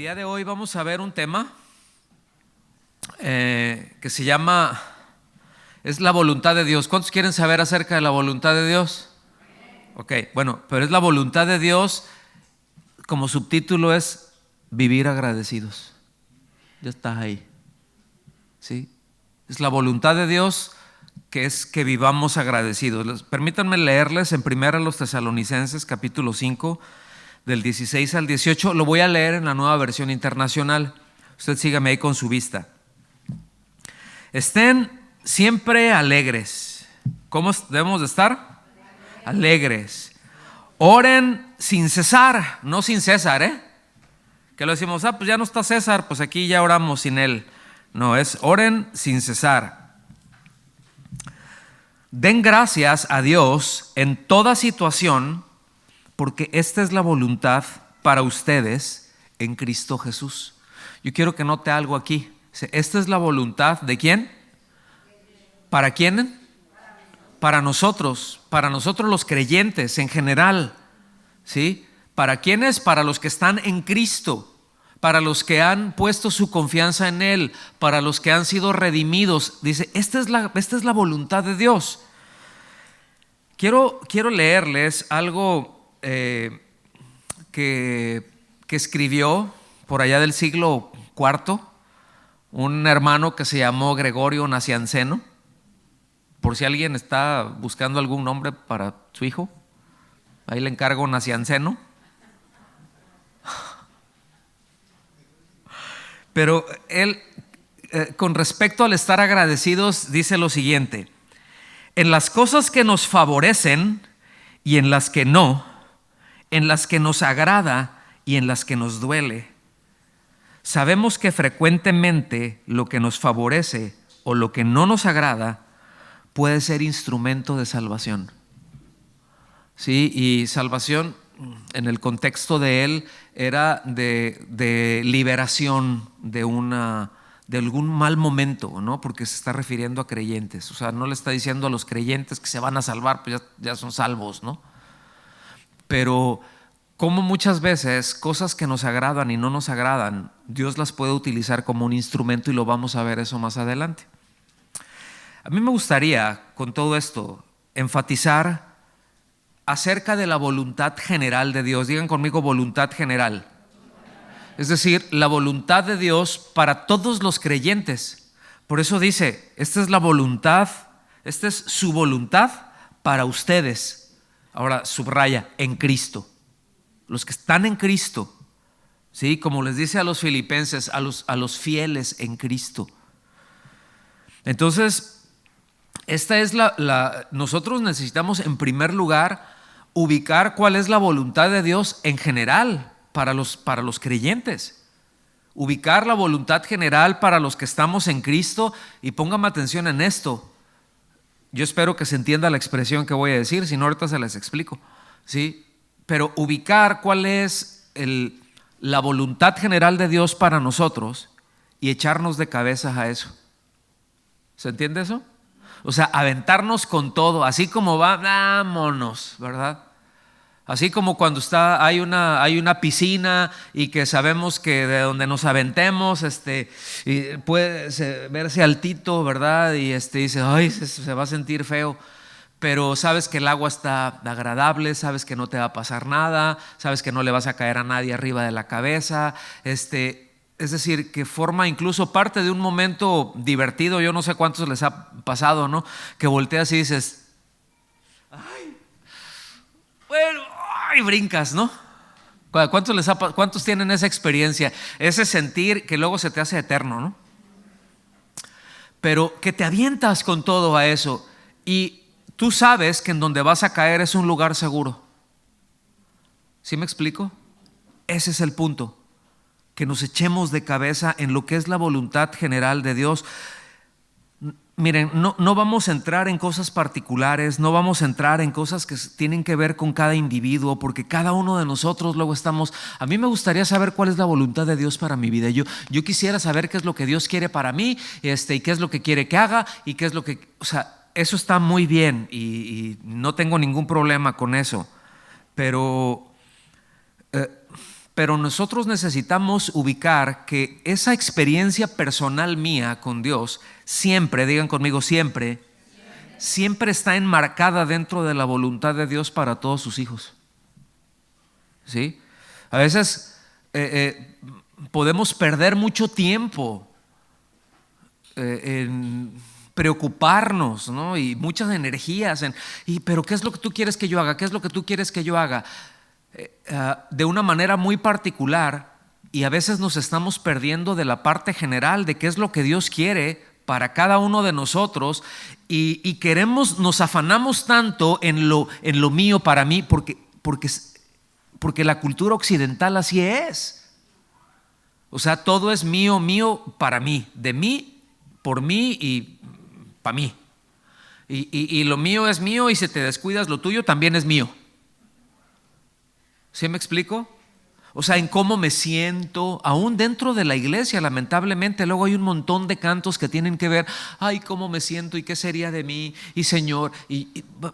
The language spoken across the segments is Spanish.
día de hoy vamos a ver un tema que se llama, es la voluntad de Dios. ¿Cuántos quieren saber acerca de la voluntad de Dios? Ok, bueno, pero es la voluntad de Dios, como subtítulo es vivir agradecidos. Ya estás ahí, ¿sí? Es la voluntad de Dios que es que vivamos agradecidos. Permítanme leerles en 1 Tesalonicenses capítulo 5 del 16 al 18. Lo voy a leer en la Nueva Versión Internacional. Usted sígame ahí con su vista. Estén siempre alegres. ¿Cómo debemos de estar? Alegres. Oren sin cesar, no sin César, que lo decimos, pues ya no está César, pues aquí ya oramos sin él. No, es oren sin cesar. Den gracias a Dios en toda situación, porque esta es la voluntad para ustedes en Cristo Jesús. Yo quiero que note algo aquí. Esta es la voluntad ¿de quién? ¿Para quién? Para nosotros los creyentes en general, ¿sí? ¿Para quiénes? Para los que están en Cristo, para los que han puesto su confianza en Él, para los que han sido redimidos. Dice, esta es la voluntad de Dios. Quiero leerles algo que escribió por allá del siglo IV un hermano que se llamó Gregorio Nacianceno. Por si alguien está buscando algún nombre para su hijo, ahí le encargo Nacianceno. Pero él, con respecto al estar agradecidos, dice lo siguiente: en las cosas que nos favorecen y en las que no, en las que nos agrada y en las que nos duele, sabemos que frecuentemente lo que nos favorece o lo que no nos agrada puede ser instrumento de salvación. Sí, y salvación en el contexto de él era de liberación de algún mal momento, ¿no? Porque se está refiriendo a creyentes. O sea, no le está diciendo a los creyentes que se van a salvar, pues ya son salvos, ¿no? Pero como muchas veces cosas que nos agradan y no nos agradan, Dios las puede utilizar como un instrumento, y lo vamos a ver eso más adelante. A mí me gustaría, con todo esto, enfatizar acerca de la voluntad general de Dios. Digan conmigo, voluntad general. Es decir, la voluntad de Dios para todos los creyentes. Por eso dice, esta es la voluntad, esta es su voluntad para ustedes. Ahora subraya, en Cristo. Los que están en Cristo, ¿sí? Como les dice a los filipenses, a los fieles en Cristo. Entonces, esta es nosotros necesitamos en primer lugar ubicar cuál es la voluntad de Dios en general para los creyentes. Ubicar la voluntad general para los que estamos en Cristo. Y póngame atención en esto. Yo espero que se entienda la expresión que voy a decir, si no ahorita se les explico, ¿sí? Pero ubicar cuál es la voluntad general de Dios para nosotros y echarnos de cabezas a eso. ¿Se entiende eso? O sea, aventarnos con todo, así como va, vámonos, ¿verdad? Así como cuando hay una piscina y que sabemos que de donde nos aventemos y puede verse altito, ¿verdad? Y dice, ay, se va a sentir feo. Pero sabes que el agua está agradable, sabes que no te va a pasar nada, sabes que no le vas a caer a nadie arriba de la cabeza, es decir, que forma incluso parte de un momento divertido. Yo no sé cuántos les ha pasado, ¿no? Que volteas y dices, ay, bueno, ay, brincas, ¿no? ¿Cuántos tienen esa experiencia? Ese sentir que luego se te hace eterno, ¿no? Pero que te avientas con todo a eso y tú sabes que en donde vas a caer es un lugar seguro. ¿Sí me explico? Ese es el punto. Que nos echemos de cabeza en lo que es la voluntad general de Dios. Miren, no vamos a entrar en cosas particulares, no vamos a entrar en cosas que tienen que ver con cada individuo, porque cada uno de nosotros luego estamos. A mí me gustaría saber cuál es la voluntad de Dios para mi vida. Yo quisiera saber qué es lo que Dios quiere para mí, y qué es lo que quiere que haga, y qué es lo que, o sea, eso está muy bien y no tengo ningún problema con eso, pero pero nosotros necesitamos ubicar que esa experiencia personal mía con Dios siempre, digan conmigo siempre, siempre está enmarcada dentro de la voluntad de Dios para todos sus hijos. ¿Sí? A veces podemos perder mucho tiempo en preocuparnos, ¿no? Y muchas energías pero ¿qué es lo que tú quieres que yo haga? ¿Qué es lo que tú quieres que yo haga? De una manera muy particular, y a veces nos estamos perdiendo de la parte general de qué es lo que Dios quiere para cada uno de nosotros, y queremos, nos afanamos tanto en lo mío para mí, porque la cultura occidental así es. O sea, todo es mío, mío para mí, de mí, por mí y para mí. Y lo mío es mío, y si te descuidas, lo tuyo también es mío. ¿Sí me explico? O sea, en cómo me siento, aún dentro de la iglesia, lamentablemente, luego hay un montón de cantos que tienen que ver, ay, cómo me siento y qué sería de mí, y Señor,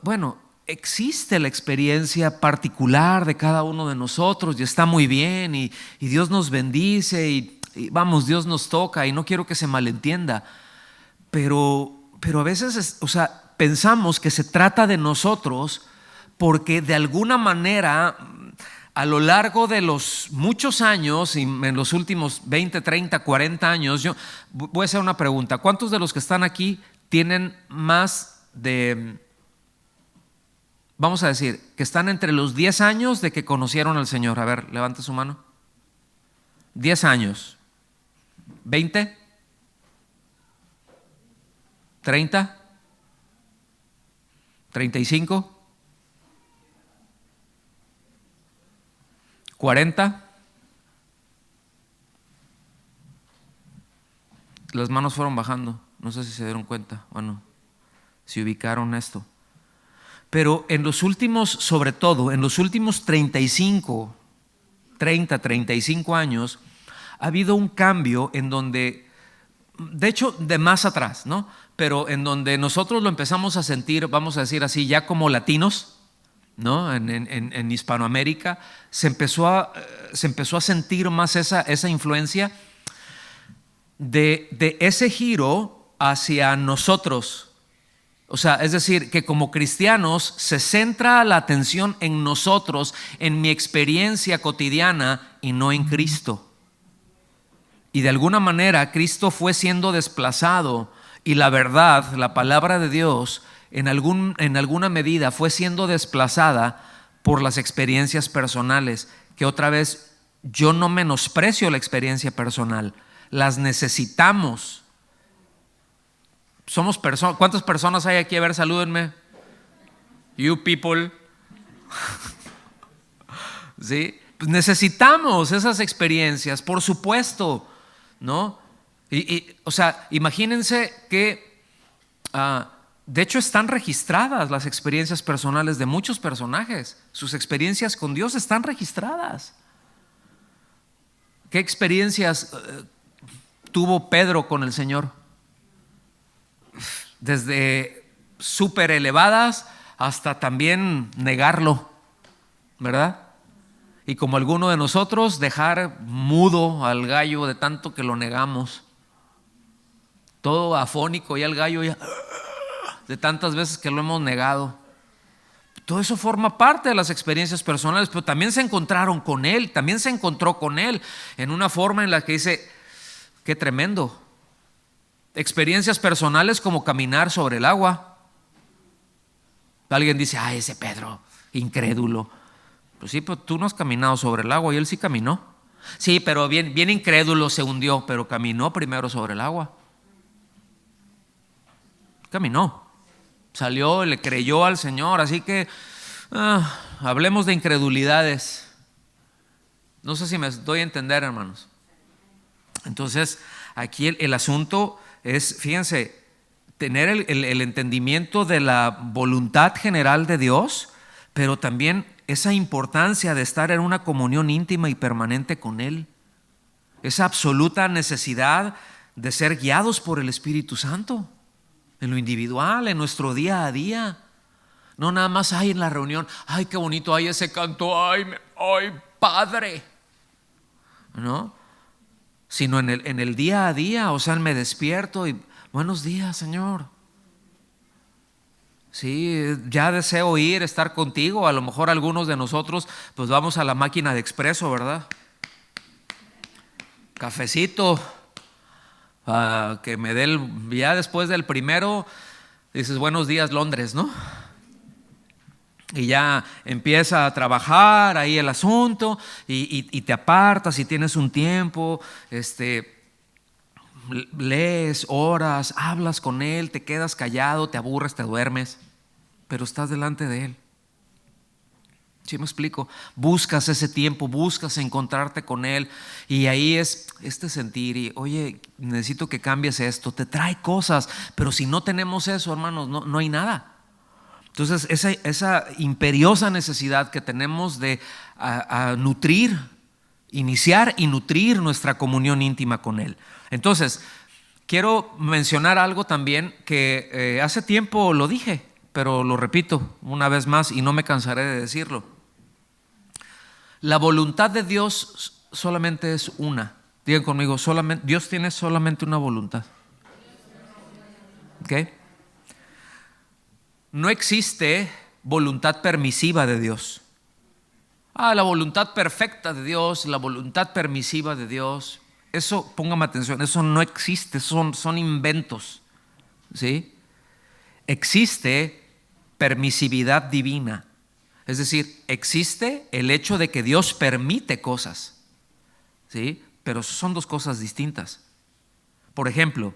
bueno, existe la experiencia particular de cada uno de nosotros, y está muy bien, y Dios nos bendice, y vamos, Dios nos toca, y no quiero que se malentienda, pero a veces, o sea, pensamos que se trata de nosotros, porque de alguna manera, a lo largo de los muchos años, y en los últimos 20, 30, 40 años, yo voy a hacer una pregunta. ¿Cuántos de los que están aquí tienen más de, vamos a decir, que están entre los 10 años de que conocieron al Señor? A ver, levante su mano. 10 años. ¿20? ¿30? ¿35? ¿40? Las manos fueron bajando. No sé si se dieron cuenta. Bueno, si ubicaron esto. Pero en los últimos, sobre todo, en los últimos 35 años, ha habido un cambio en donde, de hecho, de más atrás, ¿no? Pero en donde nosotros lo empezamos a sentir, vamos a decir así, ya como latinos, ¿no? En Hispanoamérica se empezó a sentir más esa influencia de ese giro hacia nosotros. O sea, es decir, que como cristianos se centra la atención en nosotros, en mi experiencia cotidiana, y no en Cristo. Y de alguna manera Cristo fue siendo desplazado, y la verdad, la palabra de Dios, en alguna medida fue siendo desplazada por las experiencias personales, que otra vez yo no menosprecio la experiencia personal, las necesitamos. Somos personas. ¿Cuántas personas hay aquí? A ver, salúdenme. You people. ¿Sí? Pues necesitamos esas experiencias, por supuesto, ¿no? O sea, imagínense que de hecho están registradas las experiencias personales de muchos personajes. Sus experiencias con Dios están registradas. ¿Qué experiencias tuvo Pedro con el Señor? Desde súper elevadas hasta también negarlo, ¿verdad? Y como alguno de nosotros, dejar mudo al gallo de tanto que lo negamos. Todo afónico, y al gallo ya, de tantas veces que lo hemos negado. Todo eso forma parte de las experiencias personales, pero también se encontraron con Él, también se encontró con Él en una forma en la que dice, qué tremendo. Experiencias personales como caminar sobre el agua. Alguien dice, ay, ese Pedro, incrédulo. Pues sí, pero tú no has caminado sobre el agua, y él sí caminó. Sí, pero bien incrédulo, se hundió, pero caminó primero sobre el agua. Caminó, salió, le creyó al Señor. Así que hablemos de incredulidades. No sé si me doy a entender, hermanos. Entonces, aquí el asunto es, fíjense, tener el entendimiento de la voluntad general de Dios, pero también esa importancia de estar en una comunión íntima y permanente con Él. Esa absoluta necesidad de ser guiados por el Espíritu Santo, en lo individual, en nuestro día a día. No nada más, ay, en la reunión, ay, qué bonito, ay, ese canto, ay, Padre. ¿no? Sino en el día a día. O sea, me despierto y buenos días, Señor. Sí, ya deseo estar contigo. A lo mejor algunos de nosotros pues vamos a la máquina de expreso, ¿verdad? Cafecito, que me dé ya después del primero, dices buenos días Londres, ¿no? Y ya empieza a trabajar ahí el asunto y te apartas y tienes un tiempo, lees, oras, hablas con él, te quedas callado, te aburres, te duermes, pero estás delante de él. ¿Sí me explico? Buscas ese tiempo, buscas encontrarte con él y ahí es este sentir y oye, necesito que cambies esto, te trae cosas, pero si no tenemos eso, hermanos, no hay nada. Entonces esa imperiosa necesidad que tenemos de a nutrir, iniciar y nutrir nuestra comunión íntima con él. Entonces, quiero mencionar algo también que hace tiempo lo dije, pero lo repito una vez más y no me cansaré de decirlo. La voluntad de Dios solamente es una. Digan conmigo, Dios tiene solamente una voluntad. ¿Ok? No existe voluntad permisiva de Dios. La voluntad perfecta de Dios, la voluntad permisiva de Dios. Eso, póngame atención, eso no existe, son inventos. ¿Sí? Existe permisividad divina. Es decir, existe el hecho de que Dios permite cosas, ¿sí? Pero son dos cosas distintas. Por ejemplo,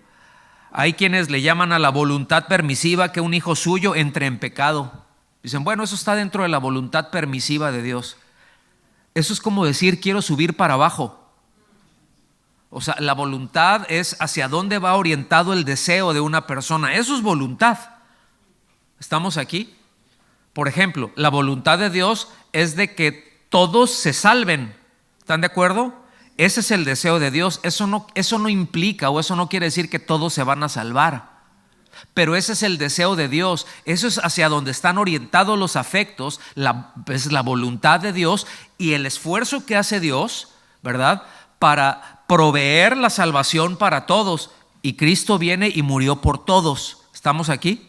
hay quienes le llaman a la voluntad permisiva que un hijo suyo entre en pecado. Dicen, bueno, eso está dentro de la voluntad permisiva de Dios. Eso es como decir, quiero subir para abajo. O sea, la voluntad es hacia dónde va orientado el deseo de una persona. Eso es voluntad. ¿Estamos aquí? Por ejemplo, la voluntad de Dios es de que todos se salven. ¿Están de acuerdo? Ese es el deseo de Dios. Eso no implica o eso no quiere decir que todos se van a salvar. Pero ese es el deseo de Dios. Eso es hacia donde están orientados los afectos, es la voluntad de Dios y el esfuerzo que hace Dios, ¿verdad? Para proveer la salvación para todos. Y Cristo viene y murió por todos. ¿Estamos aquí?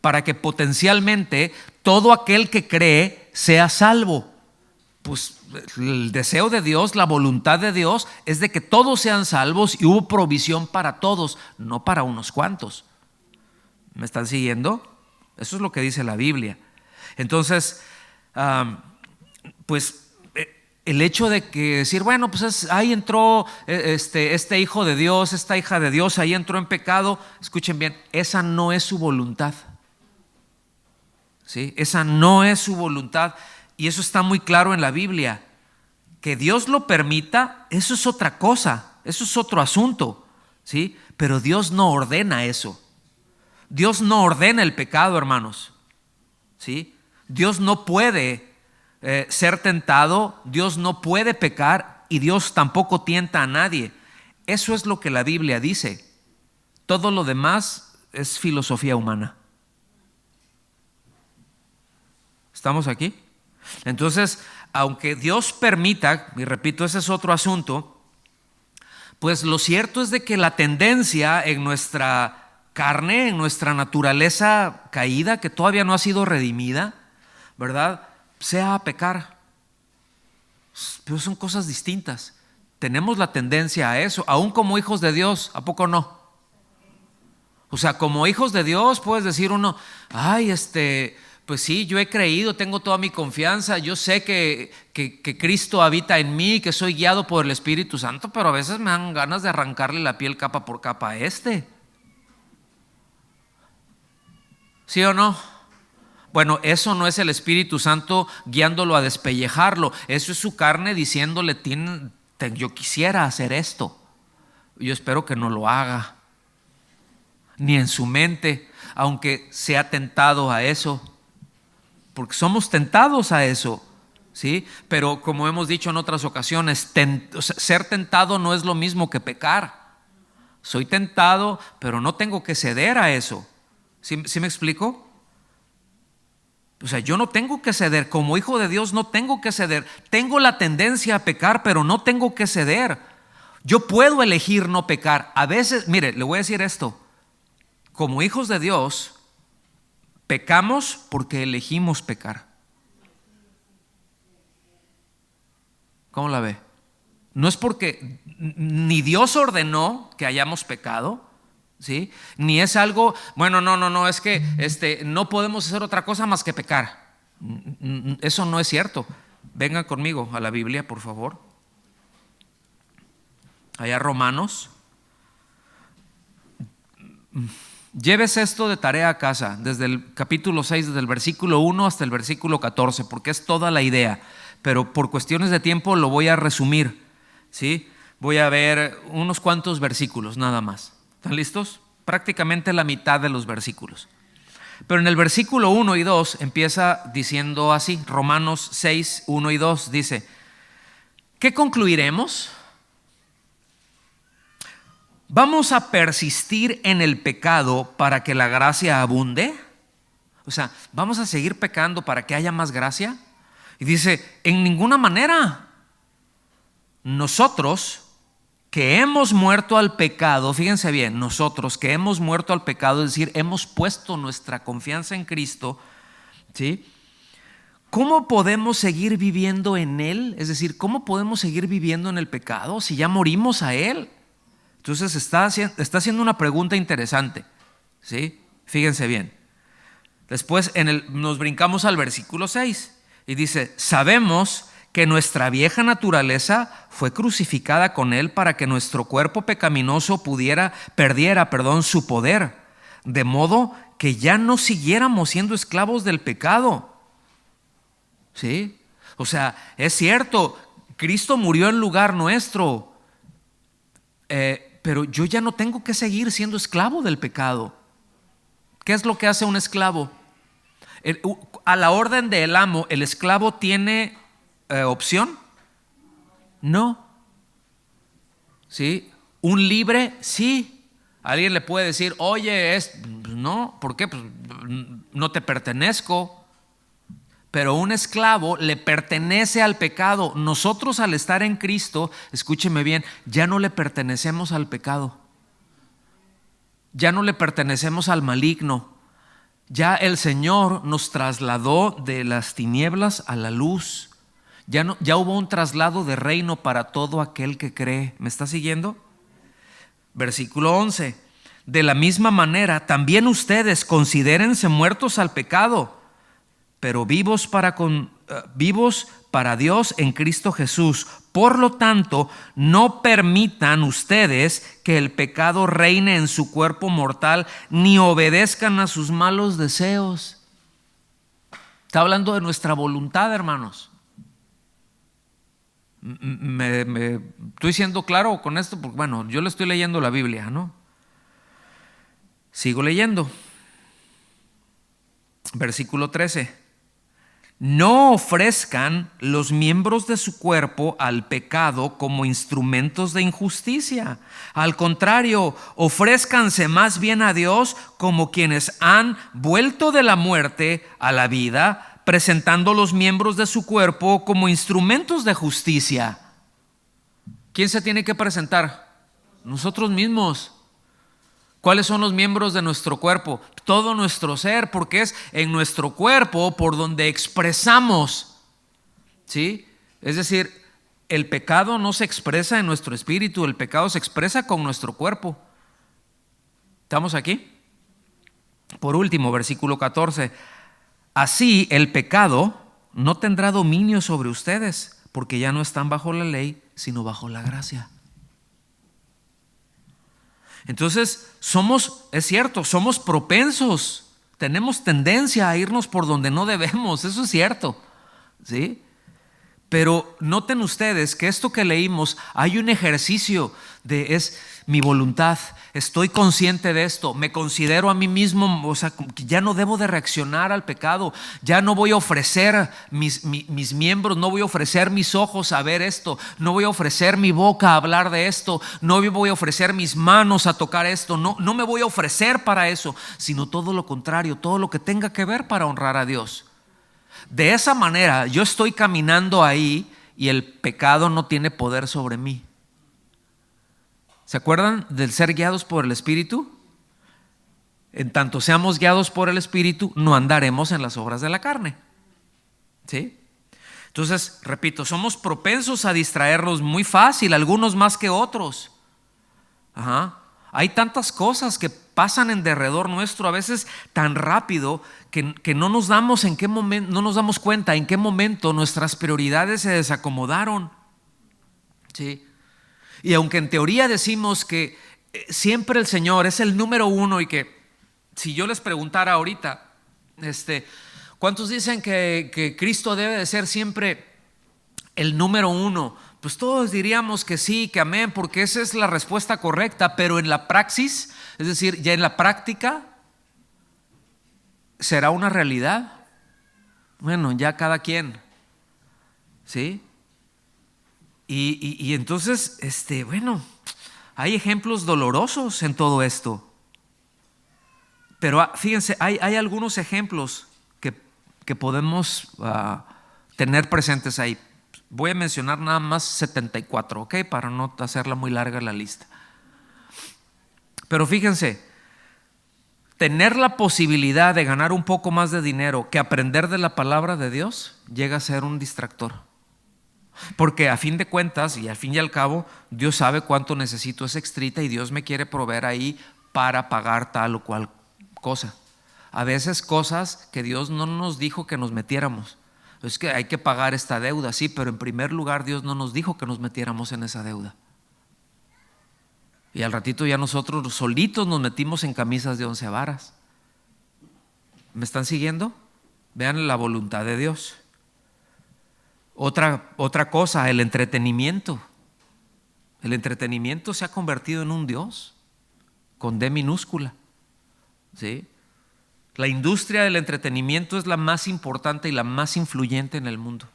Para que potencialmente todo aquel que cree sea salvo. Pues el deseo de Dios, la voluntad de Dios es de que todos sean salvos y hubo provisión para todos, no para unos cuantos. ¿Me están siguiendo? Eso es lo que dice la Biblia. Entonces, pues el hecho de que decir, bueno, pues ahí entró este hijo de Dios, esta hija de Dios, ahí entró en pecado, escuchen bien, esa no es su voluntad. ¿Sí? Esa no es su voluntad y eso está muy claro en la Biblia. Que Dios lo permita, eso es otra cosa, eso es otro asunto, ¿sí? Pero Dios no ordena eso. Dios no ordena el pecado, hermanos, ¿sí? Dios no puede ser tentado, Dios no puede pecar y Dios tampoco tienta a nadie. Eso es lo que la Biblia dice. Todo lo demás es filosofía humana. ¿Estamos aquí? Entonces, aunque Dios permita, y repito, ese es otro asunto, pues lo cierto es de que la tendencia en nuestra carne, en nuestra naturaleza caída, que todavía no ha sido redimida, ¿verdad? Sea a pecar. Pero son cosas distintas. Tenemos la tendencia a eso, aún como hijos de Dios, ¿a poco no? O sea, como hijos de Dios puedes decir uno, ay, pues sí, yo he creído, tengo toda mi confianza, yo sé que Cristo habita en mí, que soy guiado por el Espíritu Santo, pero a veces me dan ganas de arrancarle la piel capa por capa a ¿Sí o no? Bueno, eso no es el Espíritu Santo guiándolo a despellejarlo, eso es su carne diciéndole, yo quisiera hacer esto, yo espero que no lo haga, ni en su mente, aunque sea tentado a eso. Porque somos tentados a eso, ¿sí? Pero como hemos dicho en otras ocasiones, ser tentado no es lo mismo que pecar. Soy tentado, pero no tengo que ceder a eso. ¿Sí me explico? O sea, yo no tengo que ceder. Como hijo de Dios no tengo que ceder. Tengo la tendencia a pecar, pero no tengo que ceder. Yo puedo elegir no pecar. A veces, mire, le voy a decir esto. Como hijos de Dios, pecamos porque elegimos pecar. ¿Cómo la ve? No es porque ni Dios ordenó que hayamos pecado, ¿sí? Ni es algo, bueno, no, es que no podemos hacer otra cosa más que pecar. Eso no es cierto. Vengan conmigo a la Biblia, por favor. Allá Romanos. Llévese esto de tarea a casa, desde el capítulo 6, desde el versículo 1 hasta el versículo 14, porque es toda la idea. Pero por cuestiones de tiempo lo voy a resumir, ¿sí? Voy a ver unos cuantos versículos nada más. ¿Están listos? Prácticamente la mitad de los versículos. Pero en el versículo 1 y 2 empieza diciendo así, Romanos 6, 1 y 2 dice: ¿qué concluiremos? ¿Vamos a persistir en el pecado para que la gracia abunde? O sea, ¿vamos a seguir pecando para que haya más gracia? Y dice, en ninguna manera. Nosotros que hemos muerto al pecado, fíjense bien, nosotros que hemos muerto al pecado, es decir, hemos puesto nuestra confianza en Cristo, ¿sí? ¿Cómo podemos seguir viviendo en Él? Es decir, ¿cómo podemos seguir viviendo en el pecado si ya morimos a Él? Entonces está haciendo una pregunta interesante, ¿sí? Fíjense bien. Después nos brincamos al versículo 6 y dice: sabemos que nuestra vieja naturaleza fue crucificada con Él para que nuestro cuerpo pecaminoso perdiera su poder, de modo que ya no siguiéramos siendo esclavos del pecado. ¿Sí? O sea, es cierto, Cristo murió en lugar nuestro, pero yo ya no tengo que seguir siendo esclavo del pecado. ¿Qué es lo que hace un esclavo? A la orden del amo, ¿el esclavo tiene opción? No. ¿Sí? ¿Un libre? Sí. Alguien le puede decir, oye, no, ¿por qué? Pues no te pertenezco. Pero un esclavo le pertenece al pecado. Nosotros, al estar en Cristo, escúcheme bien, ya no le pertenecemos al pecado. Ya no le pertenecemos al maligno. Ya el Señor nos trasladó de las tinieblas a la luz. Ya hubo un traslado de reino para todo aquel que cree. ¿Me está siguiendo? Versículo 11. De la misma manera, también ustedes considérense muertos al pecado, pero vivos para Dios en Cristo Jesús. Por lo tanto, no permitan ustedes que el pecado reine en su cuerpo mortal, ni obedezcan a sus malos deseos. Está hablando de nuestra voluntad, hermanos. Me estoy siendo claro con esto, porque bueno, yo le estoy leyendo la Biblia, ¿no? Sigo leyendo. Versículo 13. No ofrezcan los miembros de su cuerpo al pecado como instrumentos de injusticia. Al contrario, ofrézcanse más bien a Dios como quienes han vuelto de la muerte a la vida, presentando los miembros de su cuerpo como instrumentos de justicia. ¿Quién se tiene que presentar? Nosotros mismos. ¿Cuáles son los miembros de nuestro cuerpo? Todo nuestro ser, porque es en nuestro cuerpo por donde expresamos, ¿sí? Es decir, el pecado no se expresa en nuestro espíritu, el pecado se expresa con nuestro cuerpo. ¿Estamos aquí? Por último, versículo 14. Así el pecado no tendrá dominio sobre ustedes, porque ya no están bajo la ley, sino bajo la gracia. Entonces es cierto, somos propensos, tenemos tendencia a irnos por donde no debemos, eso es cierto, ¿sí? Pero noten ustedes que esto que leímos, hay un ejercicio es mi voluntad, estoy consciente de esto, me considero a mí mismo, o sea, que ya no debo de reaccionar al pecado, ya no voy a ofrecer mis miembros, no voy a ofrecer mis ojos a ver esto, no voy a ofrecer mi boca a hablar de esto, no voy a ofrecer mis manos a tocar esto, no me voy a ofrecer para eso, sino todo lo contrario, todo lo que tenga que ver para honrar a Dios. De esa manera yo estoy caminando ahí y el pecado no tiene poder sobre mí. ¿Se acuerdan del ser guiados por el Espíritu? En tanto seamos guiados por el Espíritu, no andaremos en las obras de la carne. ¿Sí? Entonces, repito, somos propensos a distraernos muy fácil, algunos más que otros. Ajá. Hay tantas cosas que pasan en derredor nuestro, a veces tan rápido que no nos damos en qué momento, no nos damos cuenta en qué momento nuestras prioridades se desacomodaron. ¿Sí? Y aunque en teoría decimos que siempre el Señor es el número uno y que si yo les preguntara ahorita, ¿cuántos dicen que Cristo debe de ser siempre el número uno? Pues todos diríamos que sí, que amén, porque esa es la respuesta correcta, pero en la praxis, es decir, ya en la práctica, ¿será una realidad? Bueno, ya cada quien, ¿sí? Y entonces, bueno, hay ejemplos dolorosos en todo esto. Pero fíjense, hay algunos ejemplos que podemos tener presentes ahí. Voy a mencionar nada más 74, ¿ok? Para no hacerla muy larga la lista. Pero fíjense, tener la posibilidad de ganar un poco más de dinero que aprender de la palabra de Dios llega a ser un distractor. Porque a fin de cuentas y al fin y al cabo, Dios sabe cuánto necesito esa extrita y Dios me quiere proveer ahí para pagar tal o cual cosa. A veces cosas que Dios no nos dijo que nos metiéramos. Es que hay que pagar esta deuda, sí, pero en primer lugar Dios no nos dijo que nos metiéramos en esa deuda. Y al ratito ya nosotros solitos nos metimos en camisas de 11 varas. ¿Me están siguiendo? Vean la voluntad de Dios. Otra cosa, el entretenimiento. El entretenimiento se ha convertido en un Dios con D minúscula. ¿Sí? La industria del entretenimiento es la más importante y la más influyente en el mundo.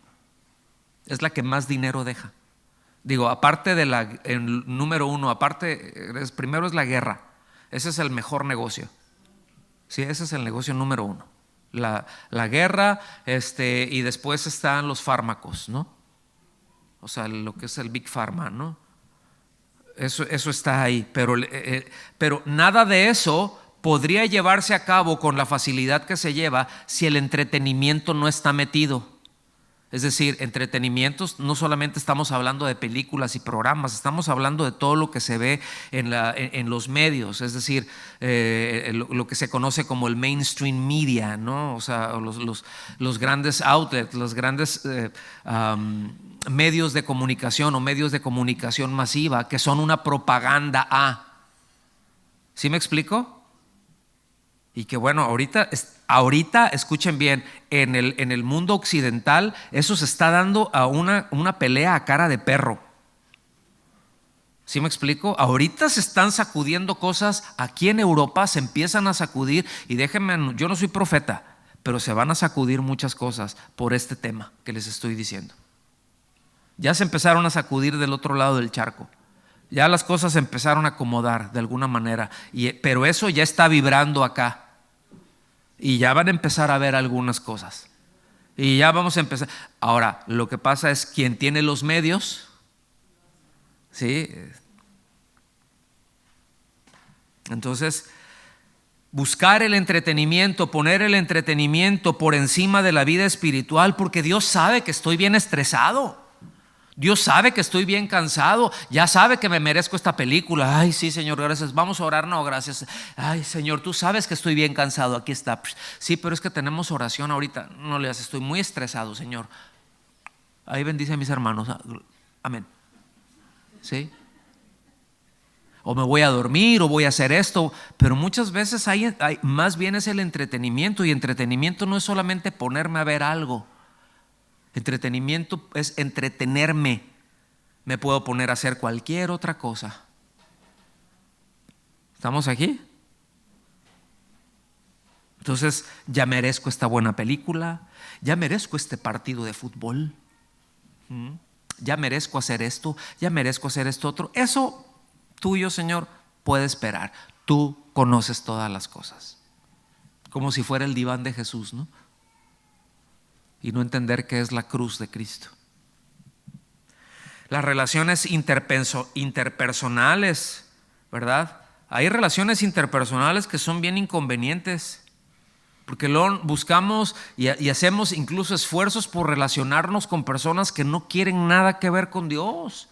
Es la que más dinero deja. Digo, aparte de el número uno, primero es la guerra. Ese es el mejor negocio. Sí, ese es el negocio número uno. La guerra, y después están los fármacos, ¿no? O sea, lo que es el Big Pharma, ¿no? Eso está ahí, pero nada de eso podría llevarse a cabo con la facilidad que se lleva si el entretenimiento no está metido. Es decir, entretenimientos, no solamente estamos hablando de películas y programas, estamos hablando de todo lo que se ve en los medios, es decir, lo que se conoce como el mainstream media, ¿no? O sea, los grandes outlets, los grandes medios de comunicación o medios de comunicación masiva que son una propaganda a. ¿Sí me explico? Y que bueno, ahorita escuchen bien, en el mundo occidental eso se está dando a una pelea a cara de perro. ¿Sí me explico? Ahorita se están sacudiendo cosas, aquí en Europa se empiezan a sacudir, y déjenme, yo no soy profeta, pero se van a sacudir muchas cosas por este tema que les estoy diciendo. Ya se empezaron a sacudir del otro lado del charco. Ya las cosas se empezaron a acomodar de alguna manera, pero eso ya está vibrando acá. Y ya van a empezar a ver algunas cosas. Y ya vamos a empezar. Ahora, lo que pasa es quien tiene los medios, ¿sí? Entonces, buscar el entretenimiento, poner el entretenimiento por encima de la vida espiritual, porque Dios sabe que estoy bien estresado. Dios sabe que estoy bien cansado, ya sabe que me merezco esta película. Ay, sí, Señor, gracias. Vamos a orar, no, gracias. Ay, Señor, tú sabes que estoy bien cansado, aquí está. Sí, pero es que tenemos oración ahorita. No le hagas, estoy muy estresado, Señor. Ahí bendice a mis hermanos. Amén. ¿Sí? O me voy a dormir o voy a hacer esto, pero muchas veces hay más bien es el entretenimiento, y entretenimiento no es solamente ponerme a ver algo. Entretenimiento es entretenerme. Me puedo poner a hacer cualquier otra cosa. ¿Estamos aquí? Entonces, ya merezco esta buena película, ya merezco este partido de fútbol, ya merezco hacer esto, ya merezco hacer esto otro. Eso tuyo, Señor, puede esperar. Tú conoces todas las cosas. Como si fuera el diván de Jesús, ¿no? y no entender qué es la cruz de Cristo. Las relaciones interpersonales, ¿verdad? Hay relaciones interpersonales que son bien inconvenientes, porque luego buscamos y hacemos incluso esfuerzos por relacionarnos con personas que no quieren nada que ver con Dios.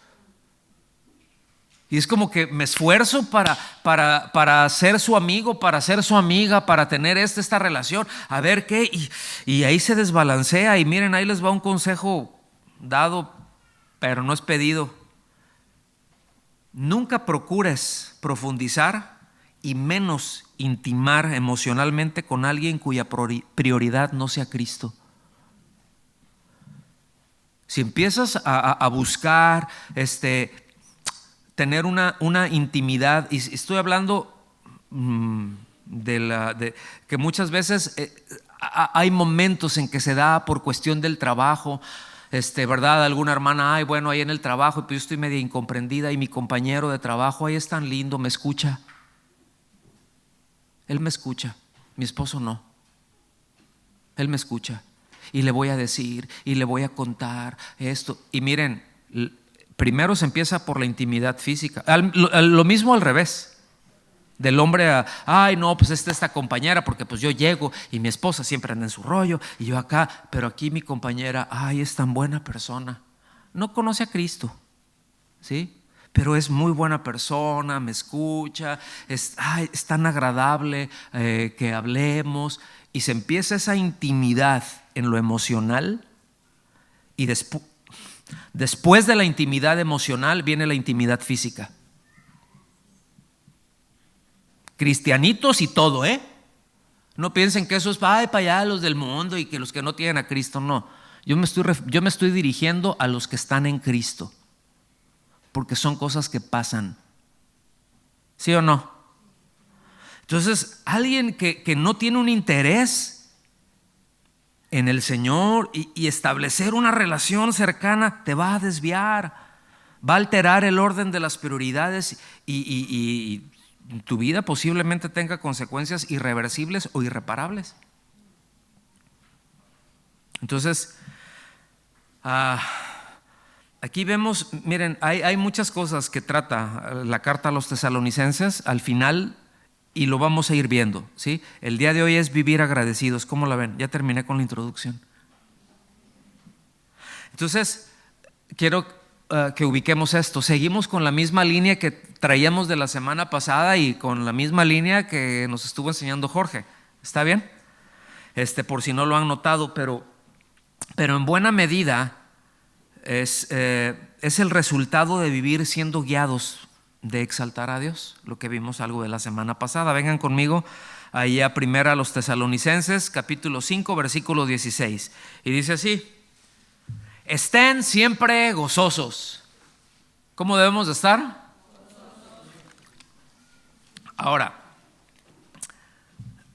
Y es como que me esfuerzo para ser su amigo, para ser su amiga, para tener esta relación. A ver qué. Y ahí se desbalancea. Y miren, ahí les va un consejo dado, pero no es pedido. Nunca procures profundizar y menos intimar emocionalmente con alguien cuya prioridad no sea Cristo. Si empiezas a buscar tener una intimidad, y estoy hablando de que muchas veces hay momentos en que se da por cuestión del trabajo, ¿verdad? Alguna hermana, ay, bueno, ahí en el trabajo, pues yo estoy media incomprendida y mi compañero de trabajo, ahí es tan lindo, me escucha. Él me escucha, mi esposo no. Él me escucha y le voy a decir y le voy a contar esto. Y miren, primero se empieza por la intimidad física. Lo mismo al revés. Del hombre a, ay no, pues esta compañera, porque pues yo llego y mi esposa siempre anda en su rollo y yo acá, pero aquí mi compañera, ay, es tan buena persona. No conoce a Cristo, ¿sí? Pero es muy buena persona, me escucha, es tan agradable que hablemos, y se empieza esa intimidad en lo emocional, y después de la intimidad emocional viene la intimidad física. Cristianitos y todo, no piensen que eso es para allá los del mundo y que los que no tienen a Cristo. No, yo me estoy dirigiendo a los que están en Cristo, porque son cosas que pasan, ¿sí o no? Entonces, alguien que no tiene un interés en el Señor y establecer una relación cercana, te va a desviar, va a alterar el orden de las prioridades, y tu vida posiblemente tenga consecuencias irreversibles o irreparables. Entonces, aquí vemos, miren, hay muchas cosas que trata la carta a los tesalonicenses al final, y lo vamos a ir viendo, ¿sí? El día de hoy es vivir agradecidos. ¿Cómo la ven? Ya terminé con la introducción. Entonces, quiero que ubiquemos esto. Seguimos con la misma línea que traíamos de la semana pasada y con la misma línea que nos estuvo enseñando Jorge. ¿Está bien? Por si no lo han notado, pero en buena medida es el resultado de vivir siendo guiados, de exaltar a Dios, lo que vimos algo de la semana pasada. Vengan conmigo ahí a primera a los Tesalonicenses, capítulo 5, versículo 16, y dice así: estén siempre gozosos. ¿Cómo debemos de estar? Ahora,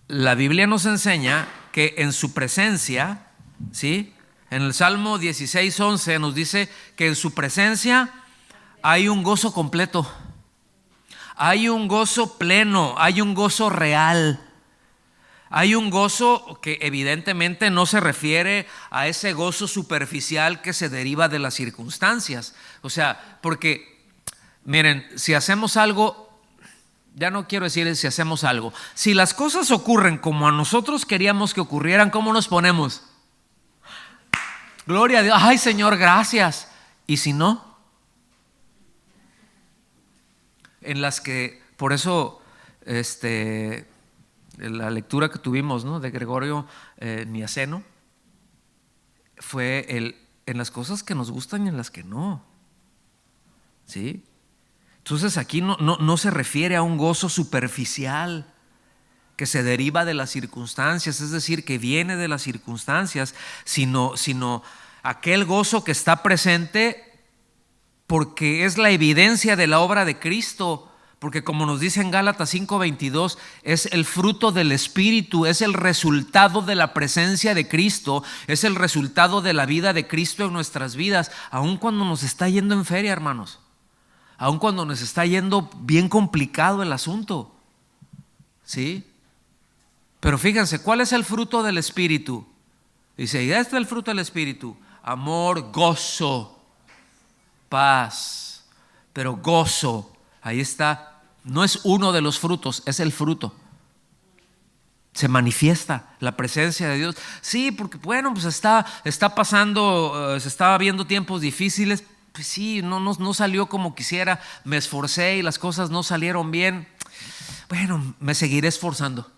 la Biblia nos enseña que en su presencia, ¿sí? En el Salmo 16:11 nos dice que en su presencia hay un gozo completo, hay un gozo pleno, hay un gozo real. Hay un gozo que evidentemente no se refiere a ese gozo superficial que se deriva de las circunstancias. O sea, porque, miren, si hacemos algo, ya no quiero decir si hacemos algo, si las cosas ocurren como a nosotros queríamos que ocurrieran, ¿cómo nos ponemos? Gloria a Dios, ay Señor, gracias. Y si no, en las que, por eso, la lectura que tuvimos, ¿no?, de Gregorio Niaceno, fue en las cosas que nos gustan y en las que no, ¿sí? Entonces aquí no se refiere a un gozo superficial que se deriva de las circunstancias, es decir, que viene de las circunstancias, sino aquel gozo que está presente porque es la evidencia de la obra de Cristo. Porque como nos dice en Gálatas 5:22, es el fruto del Espíritu, es el resultado de la presencia de Cristo, es el resultado de la vida de Cristo en nuestras vidas, aun cuando nos está yendo en feria, hermanos, aun cuando nos está yendo bien complicado el asunto, ¿sí? Pero fíjense, ¿cuál es el fruto del Espíritu? Dice, y este es el fruto del Espíritu: amor, gozo, paz. Pero gozo, ahí está, no es uno de los frutos, es el fruto. Se manifiesta la presencia de Dios. Sí, porque bueno, pues está pasando, se estaba viendo tiempos difíciles. Pues sí, no salió como quisiera. Me esforcé y las cosas no salieron bien. Bueno, me seguiré esforzando.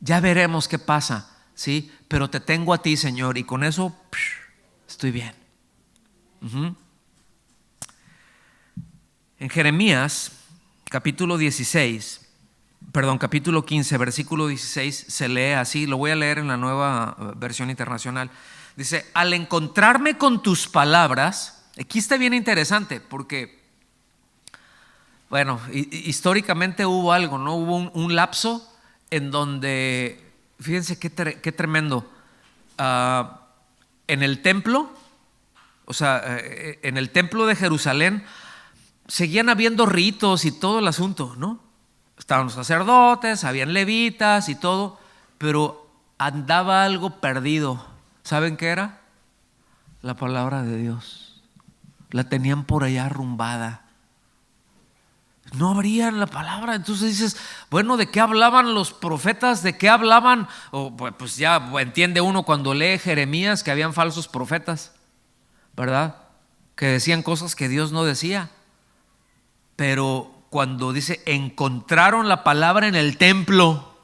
Ya veremos qué pasa, ¿sí? Pero te tengo a ti, Señor, y con eso estoy bien. En Jeremías, capítulo 15, versículo 16, se lee así. Lo voy a leer en la Nueva Versión Internacional. Dice: al encontrarme con tus palabras. Aquí está bien interesante, porque bueno, históricamente hubo algo, ¿no? Hubo un lapso en donde, fíjense qué tremendo, en el templo, o sea, en el templo de Jerusalén seguían habiendo ritos y todo el asunto, ¿no? Estaban los sacerdotes, habían levitas y todo, pero andaba algo perdido. ¿Saben qué era? La palabra de Dios. La tenían por allá arrumbada. No abrían la palabra. Entonces dices, bueno, ¿de qué hablaban los profetas? ¿De qué hablaban? Pues ya entiende uno cuando lee Jeremías que habían falsos profetas, ¿verdad? Que decían cosas que Dios no decía. Pero cuando dice, encontraron la palabra en el templo,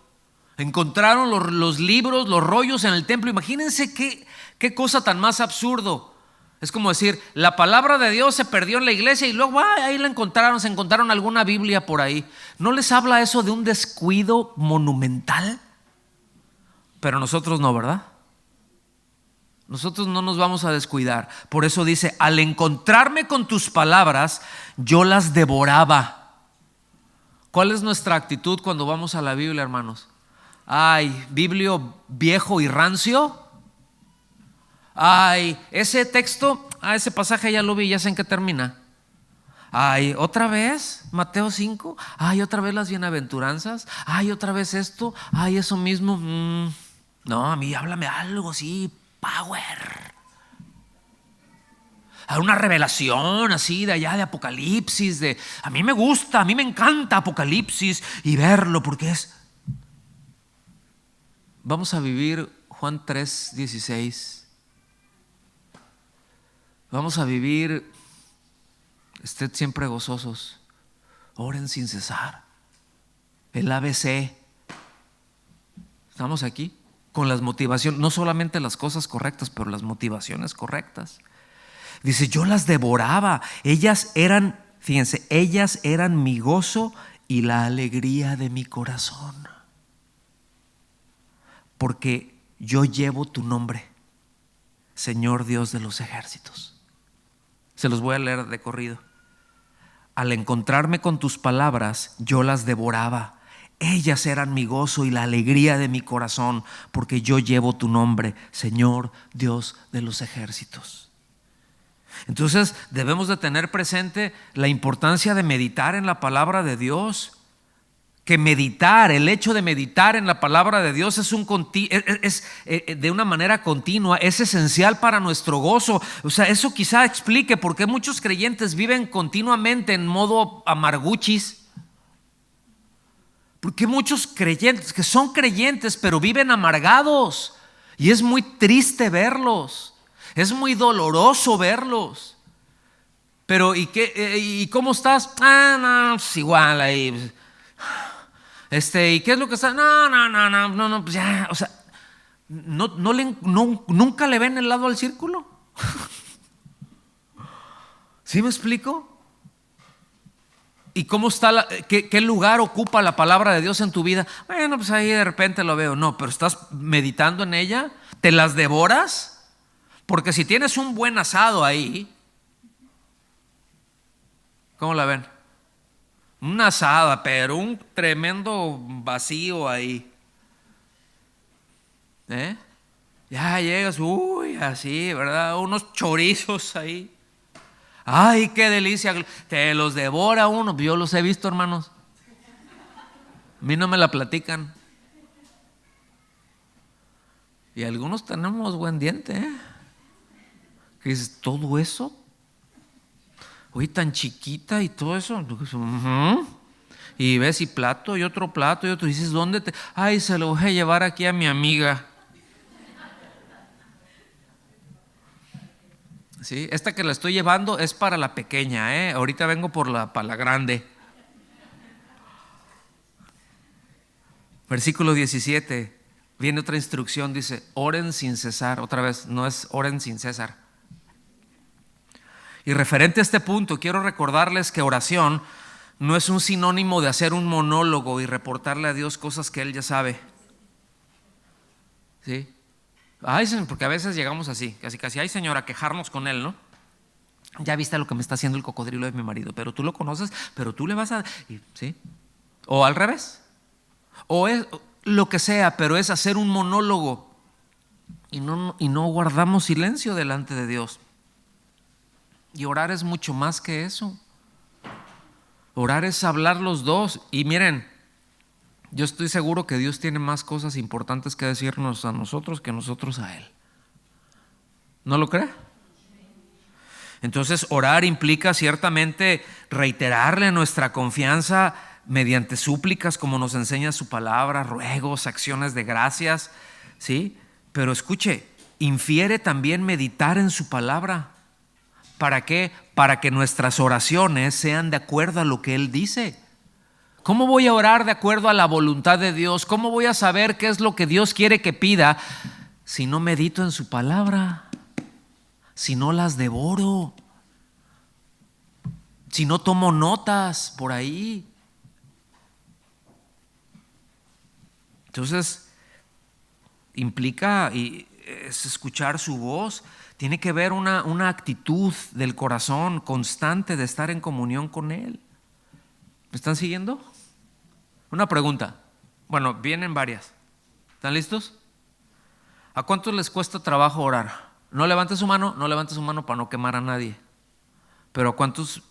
encontraron los libros, los rollos en el templo. Imagínense qué cosa tan más absurdo. Es como decir, la palabra de Dios se perdió en la iglesia y luego ahí la encontraron, se encontraron alguna Biblia por ahí. ¿No les habla eso de un descuido monumental? Pero nosotros no, ¿verdad? Nosotros no nos vamos a descuidar. Por eso dice, al encontrarme con tus palabras, yo las devoraba. ¿Cuál es nuestra actitud cuando vamos a la Biblia, hermanos? Ay, biblio viejo y rancio. Ay, ese texto, ese pasaje ya lo vi, ya sé en qué termina. Ay, otra vez Mateo 5. Ay, otra vez las bienaventuranzas. Ay, otra vez esto. Ay, eso mismo. No, a mí háblame algo así, power. A una revelación así de allá de Apocalipsis. A mí me gusta, a mí me encanta Apocalipsis y verlo porque es. Vamos a vivir Juan 3:16. Vamos a vivir, estén siempre gozosos, oren sin cesar. El ABC. Estamos aquí con las motivaciones, no solamente las cosas correctas, pero las motivaciones correctas. Dice, yo las devoraba. Ellas eran, fíjense, ellas eran mi gozo y la alegría de mi corazón. Porque yo llevo tu nombre, Señor Dios de los ejércitos. Se los voy a leer de corrido. Al encontrarme con tus palabras, yo las devoraba. Ellas eran mi gozo y la alegría de mi corazón, porque yo llevo tu nombre, Señor Dios de los ejércitos. Entonces debemos de tener presente la importancia de meditar en la palabra de Dios. Que meditar, el hecho de meditar en la palabra de Dios es de una manera continua, es esencial para nuestro gozo. O sea, eso quizá explique por qué muchos creyentes viven continuamente en modo amarguchis. Porque muchos creyentes que son creyentes pero viven amargados, y es muy triste verlos, es muy doloroso verlos. Pero ¿y cómo estás? No, pues igual ahí. ¿Y qué es lo que está? No, pues ya, o sea, nunca le ven el lado al círculo. ¿Sí me explico? ¿Y cómo está qué lugar ocupa la palabra de Dios en tu vida? Bueno, pues ahí de repente lo veo. No, pero estás meditando en ella, ¿te las devoras? Porque si tienes un buen asado ahí, ¿cómo la ven? Una asada, pero un tremendo vacío ahí. Ya llegas, así, ¿verdad? Unos chorizos ahí. Ay, qué delicia. Te los devora uno. Yo los he visto, hermanos. A mí no me la platican. Y algunos tenemos buen diente, ¿eh? Que dices, ¿todo eso? Oye, tan chiquita y todo eso. Uh-huh. Y ves, y plato, y otro plato, y otro. Y dices, ¿dónde te...? Ay, se lo voy a llevar aquí a mi amiga. Sí, esta que la estoy llevando es para la pequeña, ¿eh? Ahorita vengo para la grande. Versículo 17. Viene otra instrucción, dice, oren sin cesar. Otra vez, no es oren sin cesar. Y referente a este punto, quiero recordarles que oración no es un sinónimo de hacer un monólogo y reportarle a Dios cosas que Él ya sabe. ¿Sí? Ay, porque a veces llegamos así, casi, ay Señor, a quejarnos con Él, ¿no? Ya viste lo que me está haciendo el cocodrilo de mi marido, pero tú lo conoces, pero tú le vas a... ¿Sí? O al revés. O es lo que sea, pero es hacer un monólogo y no guardamos silencio delante de Dios. Y orar es mucho más que eso. Orar es hablar los dos. Y miren, yo estoy seguro que Dios tiene más cosas importantes que decirnos a nosotros que nosotros a Él. ¿No lo cree? Entonces, orar implica ciertamente reiterarle nuestra confianza mediante súplicas, como nos enseña su palabra, ruegos, acciones de gracias, ¿sí? Pero escuche, infiere también meditar en su palabra. ¿Para qué? Para que nuestras oraciones sean de acuerdo a lo que Él dice. ¿Cómo voy a orar de acuerdo a la voluntad de Dios? ¿Cómo voy a saber qué es lo que Dios quiere que pida si no medito en su palabra? Si no las devoro, si no tomo notas por ahí. Entonces, implica es escuchar su voz. Tiene que ver una actitud del corazón constante de estar en comunión con Él. ¿Me están siguiendo? Una pregunta. Bueno, vienen varias. ¿Están listos? ¿A cuántos les cuesta trabajo orar? No levante su mano para no quemar a nadie. Pero ¿a cuántos?